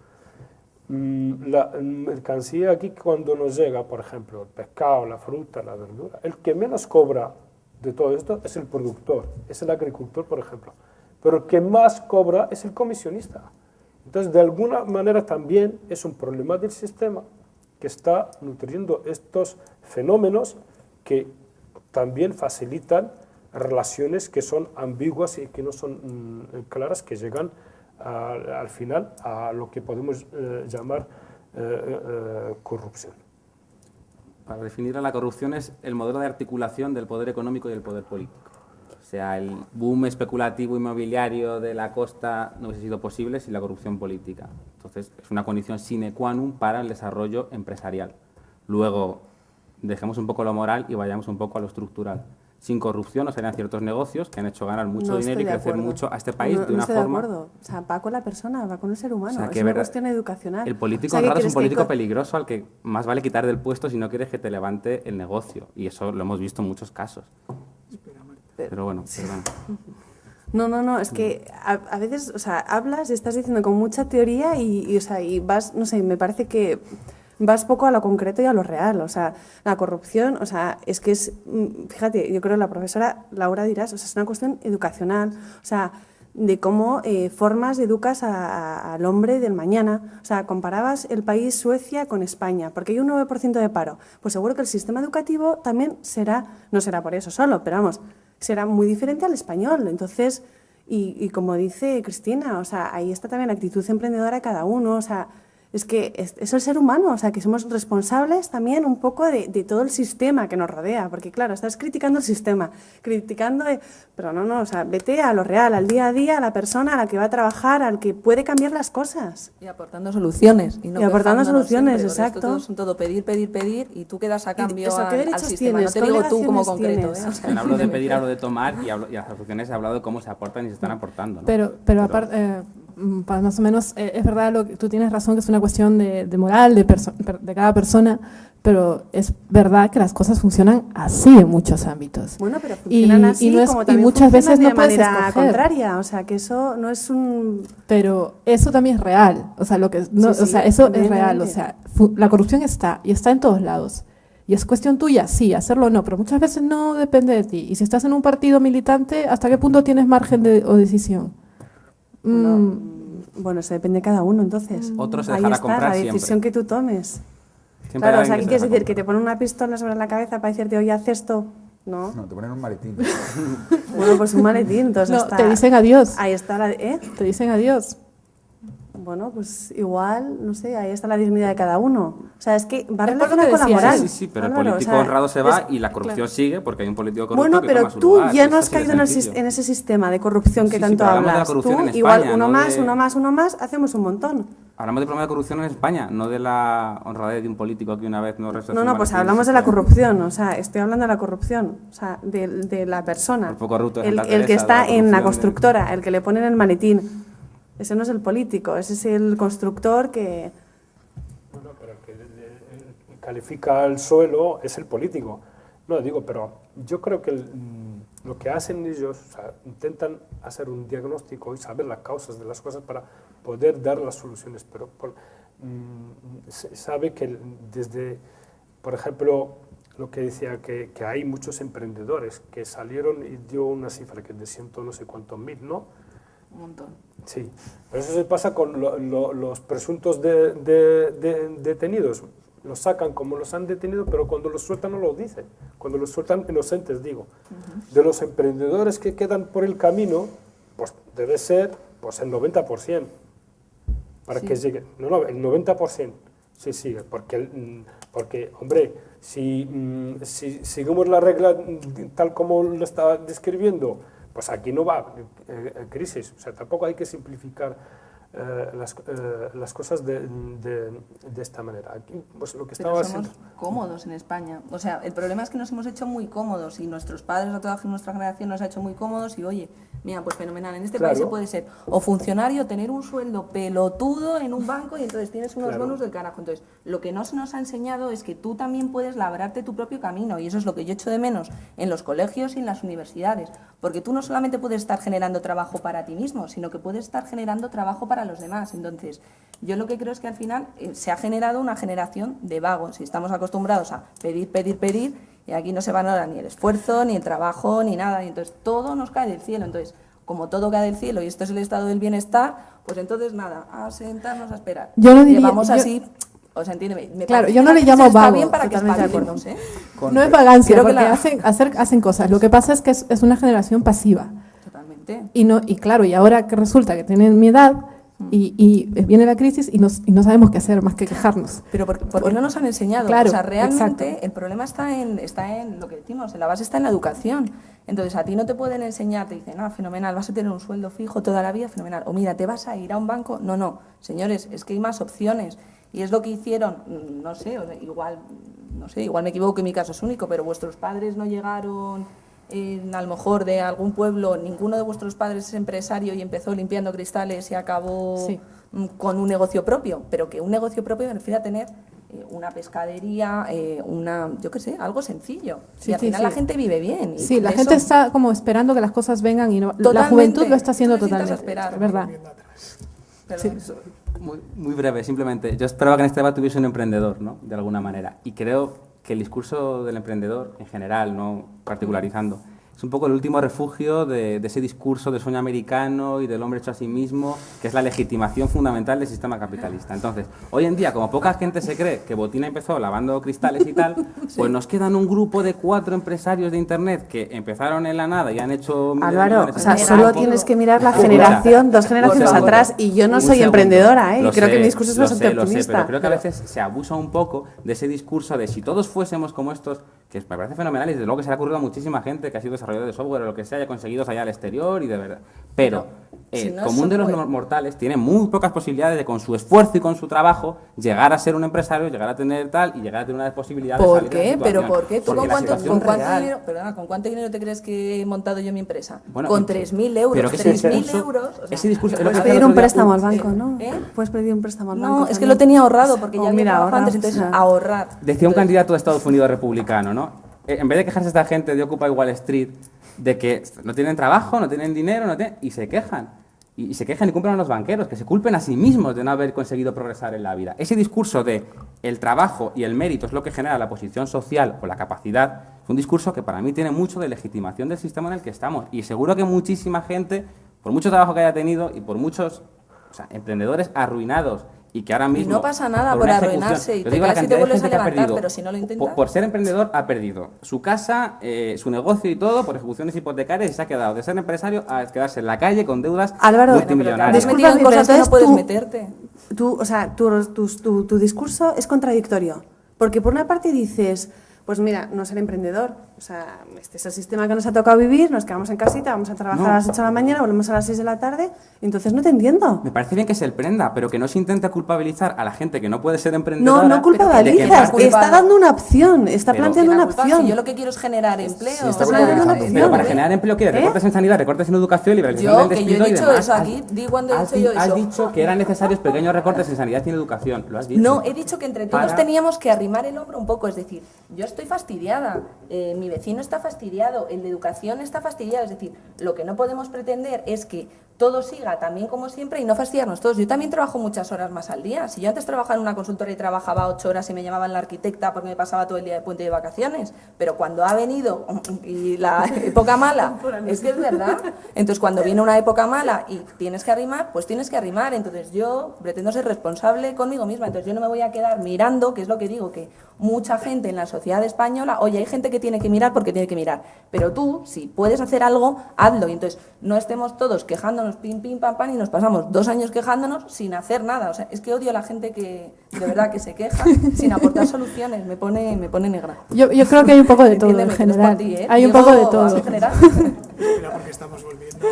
La mercancía aquí cuando nos llega, por ejemplo, el pescado, la fruta, la verdura, el que menos cobra de todo esto es el productor, es el agricultor, por ejemplo. Pero el que más cobra es el comisionista. Entonces, de alguna manera también es un problema del sistema que está nutriendo estos fenómenos que también facilitan relaciones que son ambiguas y que no son claras, que llegan al final a lo que podemos llamar corrupción. Para definir a la corrupción es el modelo de articulación del poder económico y del poder político. O sea, el boom especulativo inmobiliario de la costa no hubiese sido posible sin la corrupción política. Entonces, es una condición sine qua non para el desarrollo empresarial. Luego, dejemos un poco lo moral y vayamos un poco a lo estructural. Sin corrupción no serían ciertos negocios que han hecho ganar mucho dinero y crecer mucho a este país de una forma... No estoy de acuerdo. O sea, va con la persona, va con el ser humano. O sea, es una cuestión educacional. El político honrado es un político peligroso al que más vale quitar del puesto si no quieres que te levante el negocio. Y eso lo hemos visto en muchos casos. Pero bueno, perdón. No, es que a veces, o sea, hablas y estás diciendo con mucha teoría y vas, no sé, me parece que vas poco a lo concreto y a lo real. O sea, la corrupción, o sea, es que es, fíjate, yo creo que la profesora Laura dirás, o sea, es una cuestión educacional, o sea, de cómo formas y educas al hombre del mañana. O sea, comparabas el país Suecia con España, porque hay un 9% de paro. Pues seguro que el sistema educativo también será, no será por eso solo, pero vamos, será muy diferente al español. Entonces, y como dice Cristina, o sea, ahí está también la actitud emprendedora de cada uno, o sea, es que es el ser humano, o sea, que somos responsables también un poco de todo el sistema que nos rodea, porque claro, estás criticando el sistema, pero no, o sea, vete a lo real, al día a día, a la persona a la que va a trabajar, al que puede cambiar las cosas. Y aportando soluciones. Y aportando soluciones, exacto. Esto es todo pedir, y tú quedas a cambio al sistema. No te digo tú como concreto. O sea, hablo de pedir, hablo de tomar y las soluciones he hablado de cómo se aportan y se están aportando, ¿no? Pero aparte... para más o menos, es verdad, tú tienes razón que es una cuestión de moral, de cada persona, pero es verdad que las cosas funcionan así en muchos ámbitos. Bueno, pero funcionan así como también muchas veces no puedes manera escoger. Contraria, o sea, que eso no es un... Pero eso también es real, o sea, eso es real, o sea, la corrupción está, y está en todos lados. Y es cuestión tuya, sí, hacerlo o no, pero muchas veces no depende de ti. Y si estás en un partido militante, ¿hasta qué punto tienes margen o decisión? Bueno, eso depende de cada uno, entonces. Otro se ahí dejará está, comprar la decisión siempre. que tú tomes. Siempre claro, hay o sea, ¿qué alguien quieres se decir? deja ¿Que te ponen una pistola sobre la cabeza para decirte, oye, haz esto? No. No, te ponen un maletín. Bueno, pues un maletín, entonces no, está... te dicen adiós. Ahí está la... Te dicen adiós. bueno, pues igual, no sé, ahí está la dignidad de cada uno. O sea, es que va Es por lo relacionado que con la decía, moral. Sí, sí, pero Álvaro, el político o sea, honrado se va es- y la corrupción claro. sigue porque hay un político corrupto Bueno, que pero toma su tú lugar. ya Es no has así de caído en sencillo. en ese sistema de corrupción que Sí, sí, tanto pero hablamos de la hablas. corrupción Tú, en igual, España, uno no más, de- uno más, hacemos un montón. Hablamos del problema de corrupción en España, no de la honradez de un político que una vez no resuelve. No, pues hablamos de la corrupción, o sea, estoy hablando de la corrupción, o sea, de la persona. Por poco corrupto de El Santa que Teresa, está de la en la corrupción de- constructora, el que le ponen el maletín. Ese no es el político, ese es el constructor que... Bueno, pero el que califica el suelo es el político. No, digo, pero yo creo que lo que hacen ellos, o sea, intentan hacer un diagnóstico y saber las causas de las cosas para poder dar las soluciones, pero se sabe que desde, por ejemplo, lo que decía, que hay muchos emprendedores que salieron y dio una cifra que es de 100 no sé cuántos mil, ¿no? Un montón. Sí, pero eso se pasa con los presuntos detenidos. Los sacan como los han detenido, pero cuando los sueltan no lo dicen. Cuando los sueltan inocentes, digo. De los emprendedores que quedan por el camino, pues debe ser pues el 90%. Para que llegue. No, el 90%. Sí, porque hombre, si seguimos la regla tal como lo estaba describiendo, pues aquí no va crisis. O sea, tampoco hay que simplificar las cosas de esta manera. Aquí, pues lo que estaba Pero somos haciendo... cómodos en España. O sea, el problema es que nos hemos hecho muy cómodos y nuestros padres, a toda nuestra generación, nos ha hecho muy cómodos y, oye, mira, pues fenomenal. En este país se puede ser o funcionario, tener un sueldo pelotudo en un banco y entonces tienes unos bonus del carajo. Entonces, lo que no se nos ha enseñado es que tú también puedes labrarte tu propio camino y eso es lo que yo echo de menos en los colegios y en las universidades. Porque tú no solamente puedes estar generando trabajo para ti mismo, sino que puedes estar generando trabajo para los demás. Entonces, yo lo que creo es que al final se ha generado una generación de vagos y estamos acostumbrados a pedir y aquí no se valora ni el esfuerzo, ni el trabajo, ni nada. Y entonces todo nos cae del cielo. Entonces, como todo cae del cielo y esto es el estado del bienestar, pues entonces nada, a sentarnos a esperar. Yo no diría- Llevamos yo- así... O sea, entiéndeme. Claro, parece yo que no la le crisis llamo está vago, bien para que totalmente de espabilemos, ¿eh? No es vagancia, Creo que porque hacen cosas. Lo que pasa es que es una generación pasiva. Totalmente. Y claro, y ahora que resulta que tienen mi edad y viene la crisis y no sabemos qué hacer más que quejarnos. Pero porque no nos han enseñado. Claro, o sea, realmente exacto. el problema está en lo que decimos, la base está en la educación. Entonces, a ti no te pueden enseñar, te dicen, fenomenal, vas a tener un sueldo fijo toda la vida, fenomenal. O mira, ¿te vas a ir a un banco? No, señores, es que hay más opciones. Y es lo que hicieron, no sé, igual me equivoco y mi caso es único, pero vuestros padres no llegaron, a lo mejor de algún pueblo, ninguno de vuestros padres es empresario y empezó limpiando cristales y acabó Sí. con un negocio propio, pero que un negocio propio me refiere a tener una pescadería, yo qué sé, algo sencillo. Sí, y al sí, final sí. la gente vive bien. Y Sí, la eso- gente está como esperando que las cosas vengan y no, la Totalmente. juventud lo está haciendo Tú necesitas totalmente. esperar. Es verdad. Pero Sí. eso- Muy breve, simplemente. Yo esperaba que en este debate hubiese un emprendedor, ¿no? De alguna manera. Y creo que el discurso del emprendedor, en general, no particularizando, es un poco el último refugio de ese discurso del sueño americano y del hombre hecho a sí mismo, que es la legitimación fundamental del sistema capitalista. Entonces, hoy en día, como poca gente se cree que Botina empezó lavando cristales y tal, pues nos quedan un grupo de 4 empresarios de Internet que empezaron en la nada y han hecho... Álvaro, o sea, Mira, solo poco. tienes que mirar la Escucha, generación, 2 generaciones un segundo, atrás, y yo no un soy segundo. emprendedora, Lo y creo que sé, mi discurso es bastante lo sé, optimista. pero creo que a veces se abusa un poco de ese discurso de si todos fuésemos como estos, que me parece fenomenal y desde luego que se le ha ocurrido a muchísima gente que ha sido desarrollador de software o lo que sea, haya conseguido salir al exterior y de verdad. Pero si el no común de los software. mortales tiene muy pocas posibilidades de con su esfuerzo y con su trabajo llegar a ser un empresario, llegar a tener tal y llegar a tener una posibilidad de ¿Por salir de la qué? situación. ¿Pero por qué? ¿Tú Porque con la cuánto, situación real- dinero, perdona, ¿con cuánto dinero te crees que he montado yo mi empresa? Bueno, con en- 3.000 euros. pero que ese 3.000 discurso- euros. O sea, ese discurso es lo que Puedes decía el pedir otro un día préstamo al banco, ¿no? ¿eh? Puedes pedir un préstamo al banco. No, es que también. lo tenía ahorrado porque ya Oh, había mira, trabajado antes, ahorras, entonces o sea. ahorrar. Decía un Entonces, candidato de Estados Unidos republicano, ¿no? En vez de quejarse esta gente de Occupy Wall Street de que no tienen trabajo, no tienen dinero, y se quejan. Y se quejan y culpan a los banqueros, que se culpen a sí mismos de no haber conseguido progresar en la vida. Ese discurso de el trabajo y el mérito es lo que genera la posición social o la capacidad, es un discurso que para mí tiene mucho de legitimación del sistema en el que estamos. Y seguro que muchísima gente, por mucho trabajo que haya tenido y por muchos emprendedores arruinados y que ahora mismo... Y no pasa nada por una arruinarse y yo te digo, la caes y te cantidad de vuelves a gente que ha levantar, perdido, pero si no lo intentas... por ser emprendedor ha perdido su casa, su negocio y todo por ejecuciones hipotecarias y se ha quedado de ser empresario a quedarse en la calle con deudas multimillonarias. Te has metido en cosas que no puedes meterte. O sea, tu discurso es contradictorio, porque por una parte dices, pues mira, no ser emprendedor, o sea, este es el sistema que nos ha tocado vivir, nos quedamos en casita, vamos a trabajar a las 8 de la mañana, volvemos a las 6 de la tarde, entonces no te entiendo. Me parece bien que se emprenda, pero que no se intente culpabilizar a la gente que no puede ser emprendedora. No culpabilizas, está dando una opción, está planteando una opción. Si yo lo que quiero es generar empleo. Está planteando una opción. Pero para generar empleo, ¿qué? Recortes en sanidad, recortes en educación, liberalización del despido y demás. Yo he dicho eso aquí, di cuando he dicho yo eso. Has dicho que eran necesarios pequeños recortes en sanidad y en educación, lo has dicho. No, he dicho que entre todos teníamos que arrimar el hombro un poco, es decir, yo estoy fastidiada, mi vecino está fastidiado, el de educación está fastidiado, es decir, lo que no podemos pretender es que todo siga también como siempre y no fastidiarnos todos. Yo también trabajo muchas horas más al día. Si yo antes trabajaba en una consultora y trabajaba 8 horas y me llamaban la arquitecta porque me pasaba todo el día de puente de vacaciones, pero cuando ha venido y la época mala, es que es verdad, entonces cuando viene una época mala y tienes que arrimar, pues tienes que arrimar. Entonces yo pretendo ser responsable conmigo misma, entonces yo no me voy a quedar mirando, que es lo que digo, que mucha gente en la sociedad española, oye, hay gente que tiene que mirar porque tiene que mirar, pero tú, si puedes hacer algo, hazlo. Y entonces no estemos todos quejándonos pim, pim, pam, pam, y nos pasamos 2 años quejándonos sin hacer nada. O sea, es que odio a la gente que de verdad que se queja sin aportar soluciones, me pone negra. Yo creo que hay un poco de todo en general. Hay un poco de todo. Mira, porque estamos volviendo.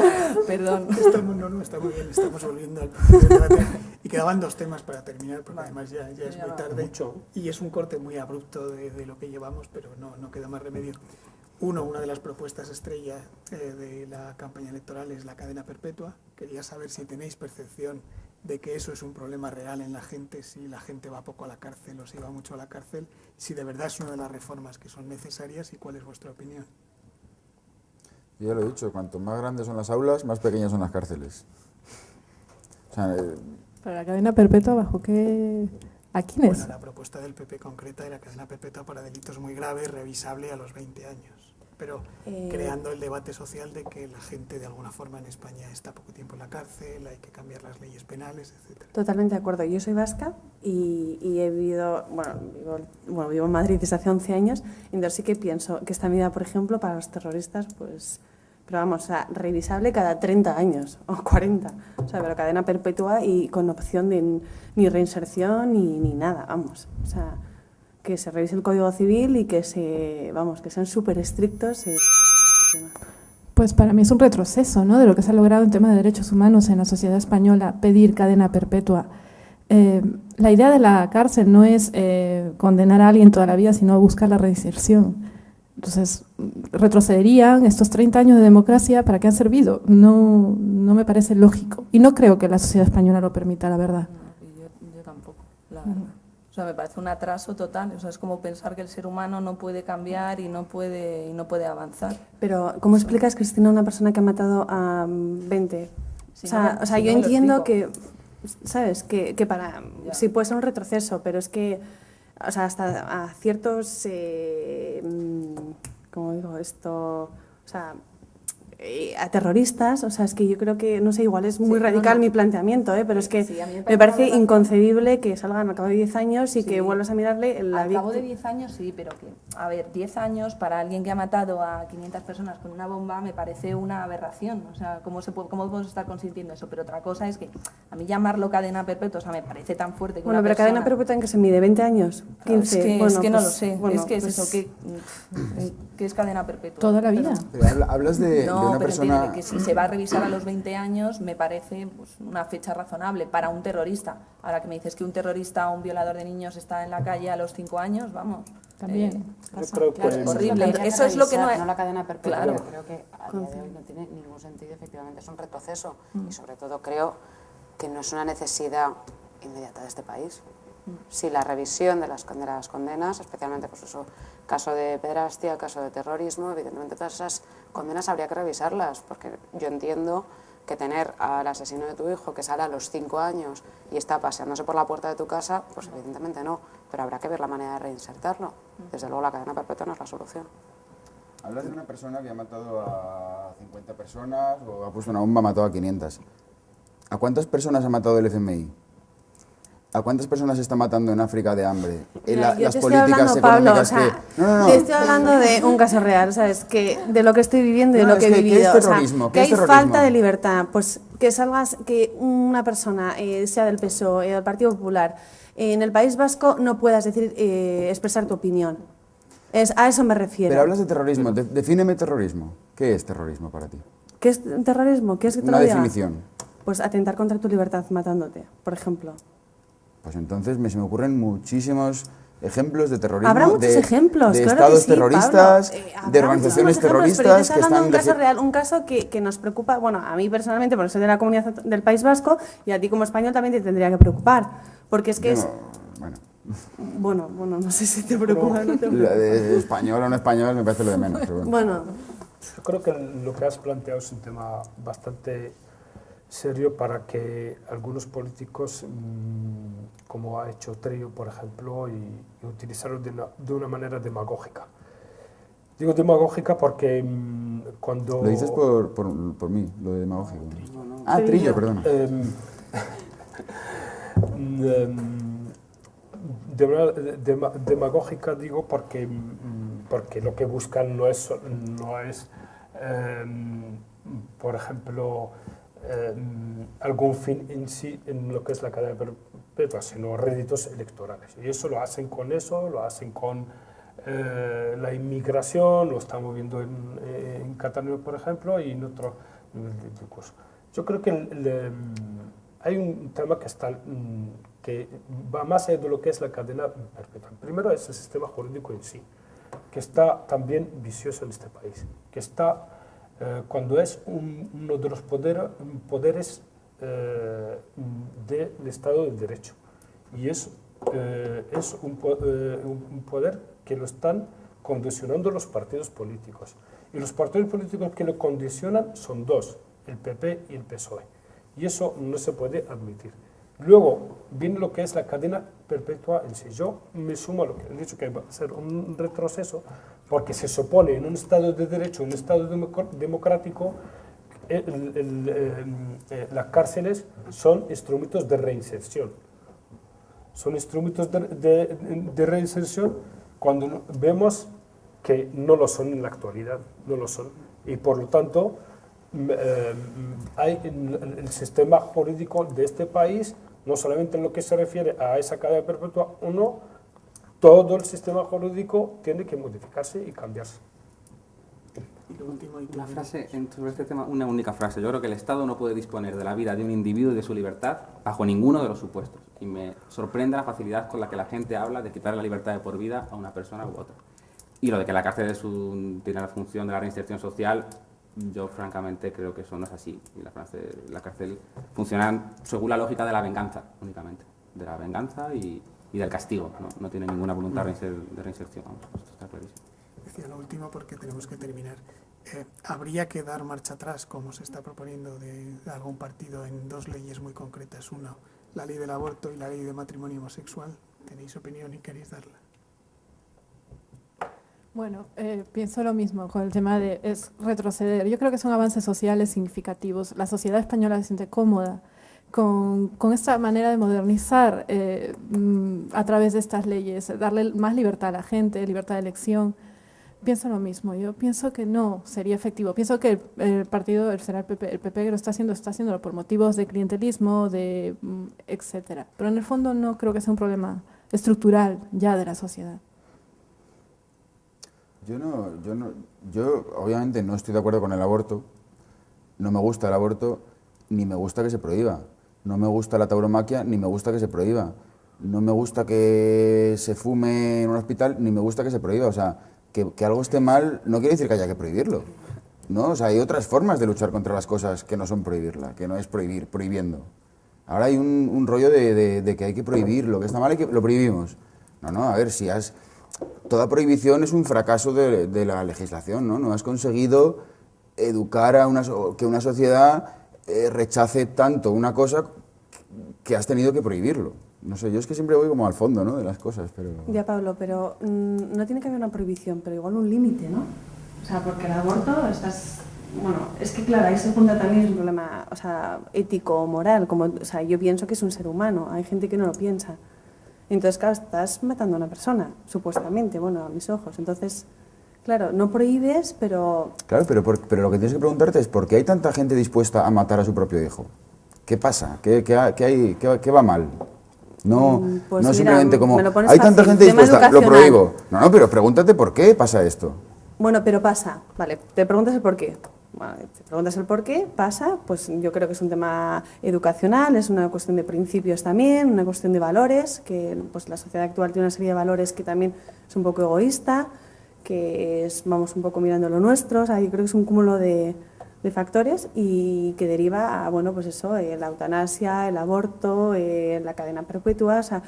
Perdón. No, está muy bien, estamos volviendo al debate. Y quedaban 2 temas para terminar, porque además ya es muy tarde. Y es un corte muy abrupto de lo que llevamos, pero no queda más remedio. Una de las propuestas estrella de la campaña electoral es la cadena perpetua. Quería saber si tenéis percepción de que eso es un problema real en la gente, si la gente va poco a la cárcel o si va mucho a la cárcel, si de verdad es una de las reformas que son necesarias y cuál es vuestra opinión. Yo ya lo he dicho, cuanto más grandes son las aulas, más pequeñas son las cárceles. O sea, ¿Pero la cadena perpetua bajo qué? ¿A quiénes? Bueno, la propuesta del PP concreta era cadena perpetua para delitos muy graves, revisable a los 20 años. Pero creando el debate social de que la gente de alguna forma en España está poco tiempo en la cárcel, hay que cambiar las leyes penales, etcétera. Totalmente de acuerdo. Yo soy vasca y he vivido, vivo en Madrid desde hace 11 años, y entonces sí que pienso que esta medida, por ejemplo, para los terroristas, pues, pero vamos, o sea, revisable cada 30 años o 40, o sea, pero cadena perpetua y con opción de ni reinserción ni nada, vamos, o sea, que se revise el Código Civil y que sean súper estrictos. Pues para mí es un retroceso, ¿no?, de lo que se ha logrado en tema de derechos humanos en la sociedad española, pedir cadena perpetua. La idea de la cárcel no es condenar a alguien toda la vida, sino buscar la reinserción. Entonces, retrocederían estos 30 años de democracia, ¿para qué han servido? No me parece lógico. Y no creo que la sociedad española lo permita, la verdad. Yo tampoco, la verdad. O sea, me parece un atraso total. O sea, es como pensar que el ser humano no puede cambiar y no puede avanzar. Pero, ¿cómo explicas, Cristina, a una persona que ha matado a 20? Yo entiendo que, ¿sabes? Que para sí puede ser un retroceso, pero es que, o sea, hasta a ciertos, ¿cómo digo esto? O sea, a terroristas, o sea, es que yo creo que, no sé, igual es muy radical mi planteamiento, pero es que me parece inconcebible que salgan al cabo de 10 años y que vuelvas a mirarle la vida. Al cabo de 10 años sí, pero que, a ver, 10 años para alguien que ha matado a 500 personas con una bomba me parece una aberración. O sea, ¿cómo podemos estar consintiendo eso? Pero otra cosa es que a mí llamarlo cadena perpetua, o sea, me parece tan fuerte que Bueno, pero cadena perpetua, ¿en qué se mide? ¿20 años? 15? Es que no lo sé. Es que es eso, ¿qué es cadena perpetua? Toda la vida. Pero hablas de una pero persona... entiende que si se va a revisar a los 20 años me parece pues, una fecha razonable para un terrorista. Ahora que me dices que un terrorista o un violador de niños está en la calle a los 5 años, vamos. También. Yo creo que es horrible. Eso es lo que no es. No la cadena perpetua, Claro. yo creo que a día de hoy no tiene ningún sentido, efectivamente es un retroceso. Y sobre todo creo que no es una necesidad inmediata de este país. Si la revisión de las condenas, especialmente pues eso, caso de pederastia, caso de terrorismo, evidentemente todas esas condenas habría que revisarlas, porque yo entiendo que tener al asesino de tu hijo que sale a los 5 años y está paseándose por la puerta de tu casa, pues evidentemente no, pero habrá que ver la manera de reinsertarlo. Desde luego la cadena perpetua no es la solución. Hablas de una persona que ha matado a 50 personas o ha puesto una bomba, ha matado a 500. ¿A cuántas personas ha matado el FMI? ¿A cuántas personas se está matando en África de hambre? Mira, Las políticas económicas Pablo, te estoy hablando de un caso real, ¿sabes? Que de lo que estoy viviendo y de lo que he vivido. ¿Qué es terrorismo? Que hay falta de libertad. Pues que salgas, que una persona, sea del PSOE o del Partido Popular, en el País Vasco no puedas decir, expresar tu opinión. A eso me refiero. Pero hablas de terrorismo. Defíneme terrorismo. ¿Qué es terrorismo para ti? ¿Qué es terrorismo? ¿Qué es que te Una lo diga? definición. Pues atentar contra tu libertad matándote, por ejemplo. Pues entonces se me ocurren muchísimos ejemplos de terrorismo. Habrá muchos ejemplos, de claro estados que sí, terroristas, Pablo. de organizaciones terroristas que están... un caso real, un caso que nos preocupa, bueno, a mí personalmente, porque soy de la comunidad del País Vasco, y a ti como español también te tendría que preocupar, porque es que Bueno, no sé si te preocupa o no te preocupa. De español o no español me parece lo de menos. Pero bueno. Yo creo que lo que has planteado es un tema bastante serio para que algunos políticos, como ha hecho Trillo, por ejemplo, y utilizarlo de una manera demagógica. Digo demagógica porque cuando... Lo dices por mí, lo de demagógico. Trillo, perdona. Demagógica digo porque lo que buscan no es por ejemplo, algún fin en sí en lo que es la cadena perpetua, sino réditos electorales. Y eso lo hacen con la inmigración, lo estamos viendo en Cataluña, por ejemplo, y en otros discursos. Yo creo que hay un tema que va más allá de lo que es la cadena perpetua. Primero es el sistema jurídico en sí, que está también vicioso en este país, que está cuando es uno de los poderes del Estado de Derecho. Y es un poder que lo están condicionando los partidos políticos. Y los partidos políticos que lo condicionan son dos, el PP y el PSOE. Y eso no se puede admitir. Luego viene lo que es la cadena perpetua en sí. Yo me sumo a lo que han dicho, que va a ser un retroceso, porque se supone en un Estado de Derecho, un Estado democrático, las cárceles son instrumentos de reinserción. Son instrumentos de reinserción cuando vemos que no lo son en la actualidad, no lo son. Y por lo tanto, hay en el sistema jurídico de este país, no solamente en lo que se refiere a esa cadena perpetua o no, todo el sistema jurídico tiene que modificarse y cambiarse. Una frase sobre este tema, una única frase. Yo creo que el Estado no puede disponer de la vida de un individuo y de su libertad bajo ninguno de los supuestos. Y me sorprende la facilidad con la que la gente habla de quitar la libertad de por vida a una persona u otra. Y lo de que la cárcel tiene la función de la reinserción social, yo francamente creo que eso no es así. Y la cárcel funciona según la lógica de la venganza, únicamente. De la venganza y del castigo. No tiene ninguna voluntad de reinserción. Vamos, esto está clarísimo. Decía lo último porque tenemos que terminar. ¿Habría que dar marcha atrás, como se está proponiendo de algún partido, en dos leyes muy concretas? Una, la ley del aborto y la ley de matrimonio homosexual. ¿Tenéis opinión y queréis darla? Bueno, pienso lo mismo con el tema de es retroceder. Yo creo que son avances sociales significativos. La sociedad española se siente cómoda con esta manera de modernizar a través de estas leyes, darle más libertad a la gente, libertad de elección. Pienso lo mismo. Yo pienso que no sería efectivo. Pienso que el partido, será el PP que lo está haciéndolo por motivos de clientelismo, etcétera. Pero en el fondo no creo que sea un problema estructural ya de la sociedad. Yo obviamente no estoy de acuerdo con el aborto, no me gusta el aborto, ni me gusta que se prohíba, no me gusta la tauromaquia, ni me gusta que se prohíba, no me gusta que se fume en un hospital, ni me gusta que se prohíba, o sea, que algo esté mal no quiere decir que haya que prohibirlo, ¿no? O sea, hay otras formas de luchar contra las cosas que no son prohibirla, que no es prohibiendo. Ahora hay un rollo de que hay que prohibir, lo que está mal lo prohibimos. No, a ver, toda prohibición es un fracaso de la legislación, ¿no? No has conseguido educar que una sociedad rechace tanto una cosa que has tenido que prohibirlo. No sé, yo es que siempre voy como al fondo, ¿no?, de las cosas, pero... Ya, Pablo, pero no tiene que haber una prohibición, pero igual un límite, ¿no? O sea, porque el aborto estás Bueno, es que claro, ahí se junta también un problema, o sea, ético o moral, como, o sea, yo pienso que es un ser humano, hay gente que no lo piensa. Entonces, claro, estás matando a una persona, supuestamente, bueno, a mis ojos. Entonces, claro, no prohíbes, pero... Claro, pero lo que tienes que preguntarte es ¿por qué hay tanta gente dispuesta a matar a su propio hijo? ¿Qué pasa? ¿Qué va mal? No, pues no mira, simplemente como... me lo pones Hay tanta fácil, gente tema dispuesta, lo educacional. prohíbo. No, pero pregúntate por qué pasa esto. Bueno, pero pasa, vale, te preguntas el por qué. Bueno, te preguntas el por qué, pasa, pues yo creo que es un tema educacional, es una cuestión de principios también, una cuestión de valores, que pues la sociedad actual tiene una serie de valores que también es un poco egoísta, que es, vamos un poco mirando lo nuestro, o sea, yo creo que es un cúmulo de factores y que deriva a, bueno, pues eso, la eutanasia, el aborto, la cadena perpetua, o sea,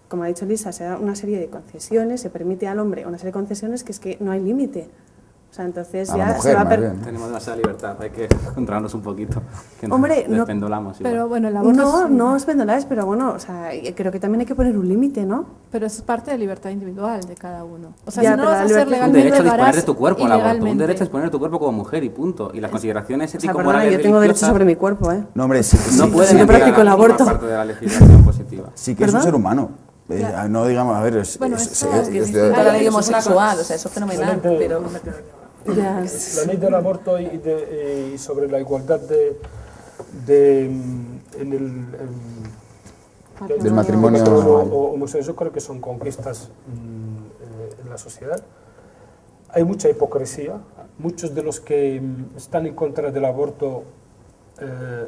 como ha dicho Lisa, se da una serie de concesiones, se permite al hombre una serie de concesiones que es que no hay límite. O sea, entonces A ya la mujer, se va a más bien. Tenemos demasiada libertad, hay que controlarnos un poquito. Que nos Hombre, no, despendolamos igual. Pero bueno, el aborto no os pendoláis, pero bueno, o sea, creo que también hay que poner un límite, ¿no? pero es parte de libertad individual de cada uno. O sea, Ya, si no pero lo vas la a hacer libertad- Un legalmente, derecho a lo disponer harás de tu cuerpo al aborto, un ilegalmente. derecho a disponer de tu cuerpo como mujer y punto. Y las consideraciones O sea, ético-morales perdona, yo tengo derecho religiosas sobre mi cuerpo, ¿eh? No, hombre, no sí, pueden yo negar practico el a aborto. parte de la legislación positiva. sí que es un ¿Perdón? ser humano. Claro. No digamos, a ver, Bueno, sí, esto- yo es que estoy- Toda la ley Eso es una homosexual, o sea, eso es fenomenal, pero... Ya. La ley del aborto y sobre la igualdad Del matrimonio homosexual, yo creo que son conquistas en la sociedad. Hay mucha hipocresía. Muchos de los que están en contra del aborto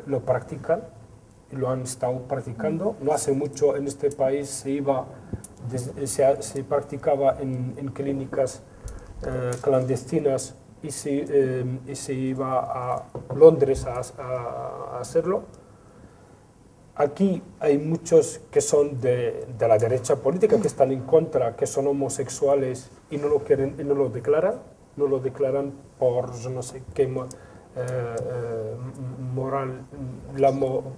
lo practican y lo han estado practicando. No hace mucho en este país se practicaba en clínicas clandestinas y se iba a Londres a hacerlo. Aquí hay muchos que son de la derecha política, que están en contra, que son homosexuales y no lo quieren y no lo declaran por yo no sé qué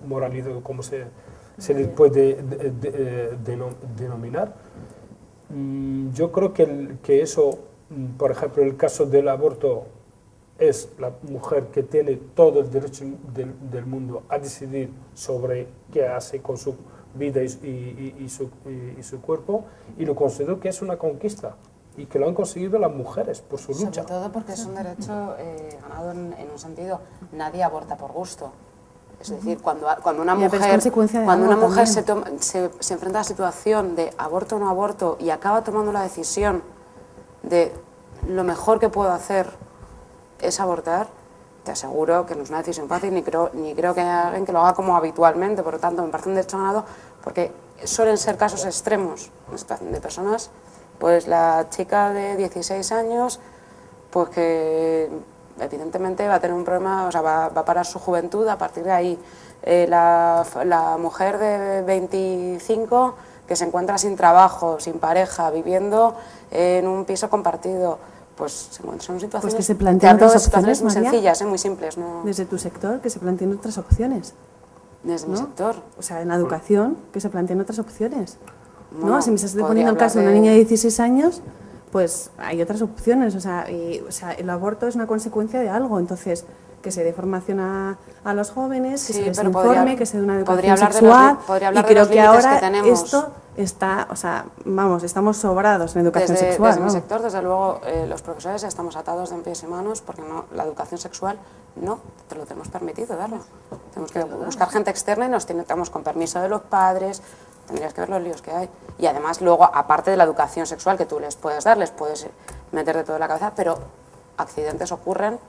moralidad, como se les puede denominar. Yo creo que eso, por ejemplo, el caso del aborto, es la mujer que tiene todo el derecho del mundo a decidir sobre qué hace con su vida y su cuerpo, y lo considero que es una conquista y que lo han conseguido las mujeres por su lucha. Sobre todo porque es un derecho ganado en un sentido, nadie aborta por gusto. Es decir, cuando una Ya, pero es mujer, consecuencia de cuando algo una mujer también. se enfrenta a la situación de aborto o no aborto y acaba tomando la decisión de lo mejor que puedo hacer es abortar, te aseguro que no es una decisión fácil, ni creo que haya alguien que lo haga como habitualmente. Por lo tanto, me parece un derecho ganado porque suelen ser casos extremos de personas, pues la chica de 16 años, pues que evidentemente va a tener un problema, o sea, va a parar su juventud a partir de ahí. La mujer de 25 que se encuentra sin trabajo, sin pareja, viviendo en un piso compartido, pues son situaciones, Pues que se planteen otras situaciones muy opciones, sencillas, muy simples. ¿No? Desde tu sector, que se planteen otras opciones. Desde mi ¿no? sector. O sea, en la educación, que se planteen otras opciones. Bueno, ¿no? Si me estás podría poniendo el hablar caso de una niña de 16 años, pues hay otras opciones. O sea, el aborto es una consecuencia de algo. Entonces, que se dé formación a los jóvenes, que Sí, se les pero informe, que se dé una podría educación hablar de sexual. podría hablar y de creo los que límites ahora que tenemos. esto está, o sea, vamos, estamos sobrados en educación Desde sexual. mi ¿no? sector, desde luego, los profesores estamos atados de pies y manos porque la educación sexual no te lo tenemos permitido darlo. Tenemos que buscar gente externa y nos tenemos con permiso de los padres. Tendrías que ver los líos que hay. Y además, luego, aparte de la educación sexual que tú les puedes dar, les puedes meter de todo en la cabeza, pero accidentes ocurren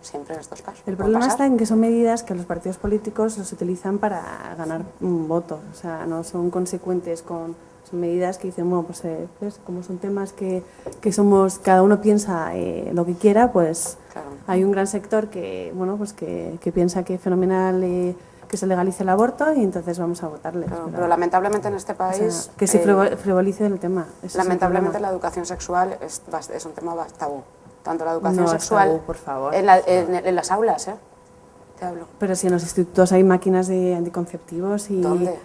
siempre en estos casos. El Puede problema pasar. está en que son medidas que los partidos políticos los utilizan para ganar votos. O sea, no son consecuentes con... Son medidas que dicen, bueno, pues ¿ves? Como son temas que somos, cada uno piensa lo que quiera, pues Claro. hay un gran sector que, bueno, pues que piensa que es fenomenal que se legalice el aborto y entonces vamos a votarles. Pero lamentablemente en este o país... sea, que se frivolice el tema. Ese es el lamentablemente problema. la educación sexual es un tema tabú. Tanto la educación No es sexual tabú, por favor. en las aulas, te hablo. Pero si en los institutos hay máquinas de anticonceptivos y... ¿Dónde?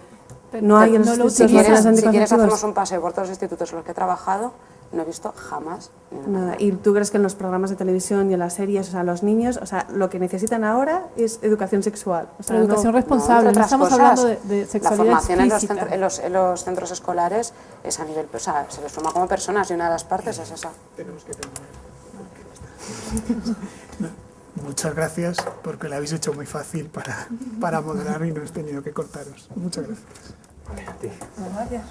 No hay en los no lo institutos Si máquinas quieres, de si quieres anticonceptivos. hacemos un paseo por todos los institutos en los que he trabajado, no he visto jamás. Nada. ¿Y tú crees que en los programas de televisión y en las series, o sea, los niños, o sea, lo que necesitan ahora es educación sexual? O sea, pero educación responsable, no estamos hablando de sexualidad la formación explícita. en los centros escolares es a nivel, o sea, se les forma como personas y una de las partes es esa. Tenemos que terminar. Muchas gracias, porque lo habéis hecho muy fácil para moderar y no he tenido que cortaros. Muchas gracias. Gracias.